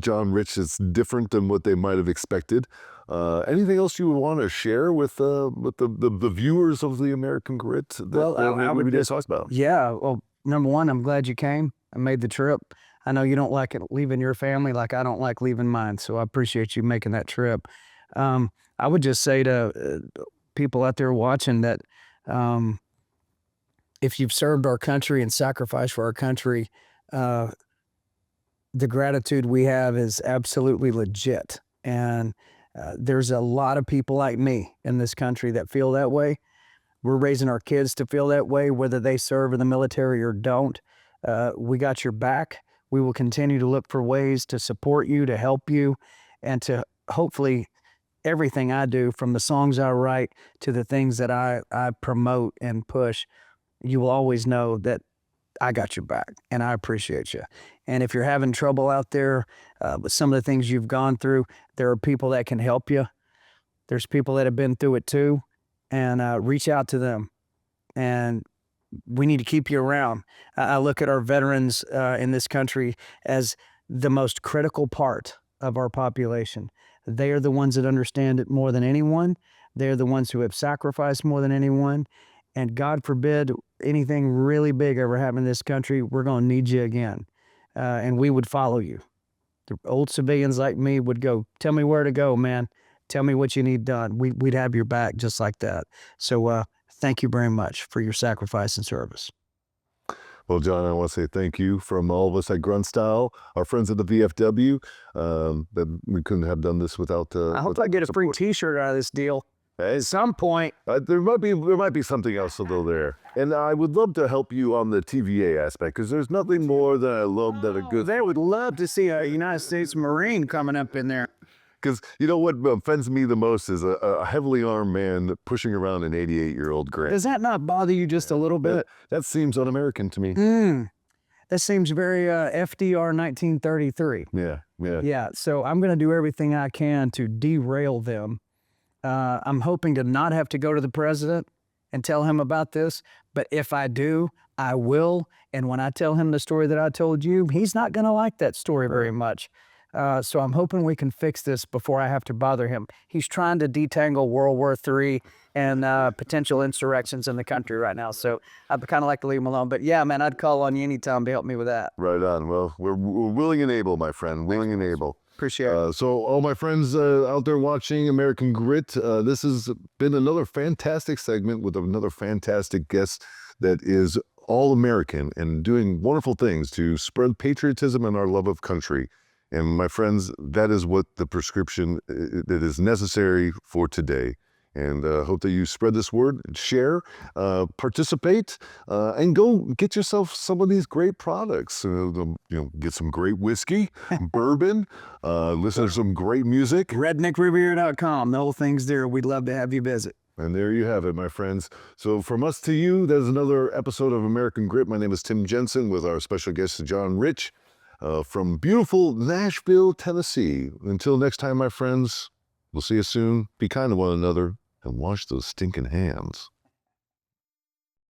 John Rich that's different than what they might have expected. Anything else you would want to share with the viewers of the American Grit that we just talked about? Yeah. Well, number one, I'm glad you came and made the trip. I know you don't like it leaving your family like I don't like leaving mine, so I appreciate you making that trip. I would just say to people out there watching that, if you've served our country and sacrificed for our country, the gratitude we have is absolutely legit. And there's a lot of people like me in this country that feel that way. We're raising our kids to feel that way, whether they serve in the military or don't. We got your back. We will continue to look for ways to support you, to help you, and to hopefully everything I do, from the songs I write to the things that I promote and push, you will always know that I got your back and I appreciate you. And if you're having trouble out there with some of the things you've gone through, there are people that can help you. There's people that have been through it too, and reach out to them. And we need to keep you around. I look at our veterans in this country as the most critical part of our population. They are the ones that understand it more than anyone. They're the ones who have sacrificed more than anyone. And God forbid anything really big ever happen in this country, we're going to need you again. And we would follow you. The old civilians like me would go, tell me where to go, man. Tell me what you need done. We'd have your back just like that. So thank you very much for your sacrifice and service. Well, John, I want to say thank you from all of us at Grunt Style, our friends at the VFW. That we couldn't have done this without. I hope I get a free T-shirt out of this deal Hey, at some point. there might be something else though there, and I would love to help you on the TVA aspect because there's nothing more that I love that a good. They would love to see a United States Marine coming up in there. Because you know what offends me the most is a heavily armed man pushing around an 88-year-old Grant. Does that not bother you just a little bit? That seems un-American to me. That seems very FDR 1933. Yeah. Yeah, so I'm going to do everything I can to derail them. I'm hoping to not have to go to the president and tell him about this, but if I do, I will. And when I tell him the story that I told you, he's not going to like that story very much. So I'm hoping we can fix this before I have to bother him. He's trying to detangle World War III and potential insurrections in the country right now. So I'd kind of like to leave him alone. But yeah, man, I'd call on you anytime to help me with that. Right on. Well, we're willing and able, my friend. Willing and able. Appreciate it. So all my friends out there watching American Grit, this has been another fantastic segment with another fantastic guest that is all American and doing wonderful things to spread patriotism and our love of country. And my friends, that is what the prescription that is necessary for today. And hope that you spread this word, share, participate, and go get yourself some of these great products. Get some great whiskey, bourbon, listen to some great music. RedneckRiviera.com. The whole thing's there. We'd love to have you visit. And there you have it, my friends. So from us to you, there's another episode of American Grit. My name is Tim Jensen with our special guest, John Rich. From beautiful Nashville, Tennessee. Until next time, my friends, we'll see you soon. Be kind to one another and wash those stinking hands.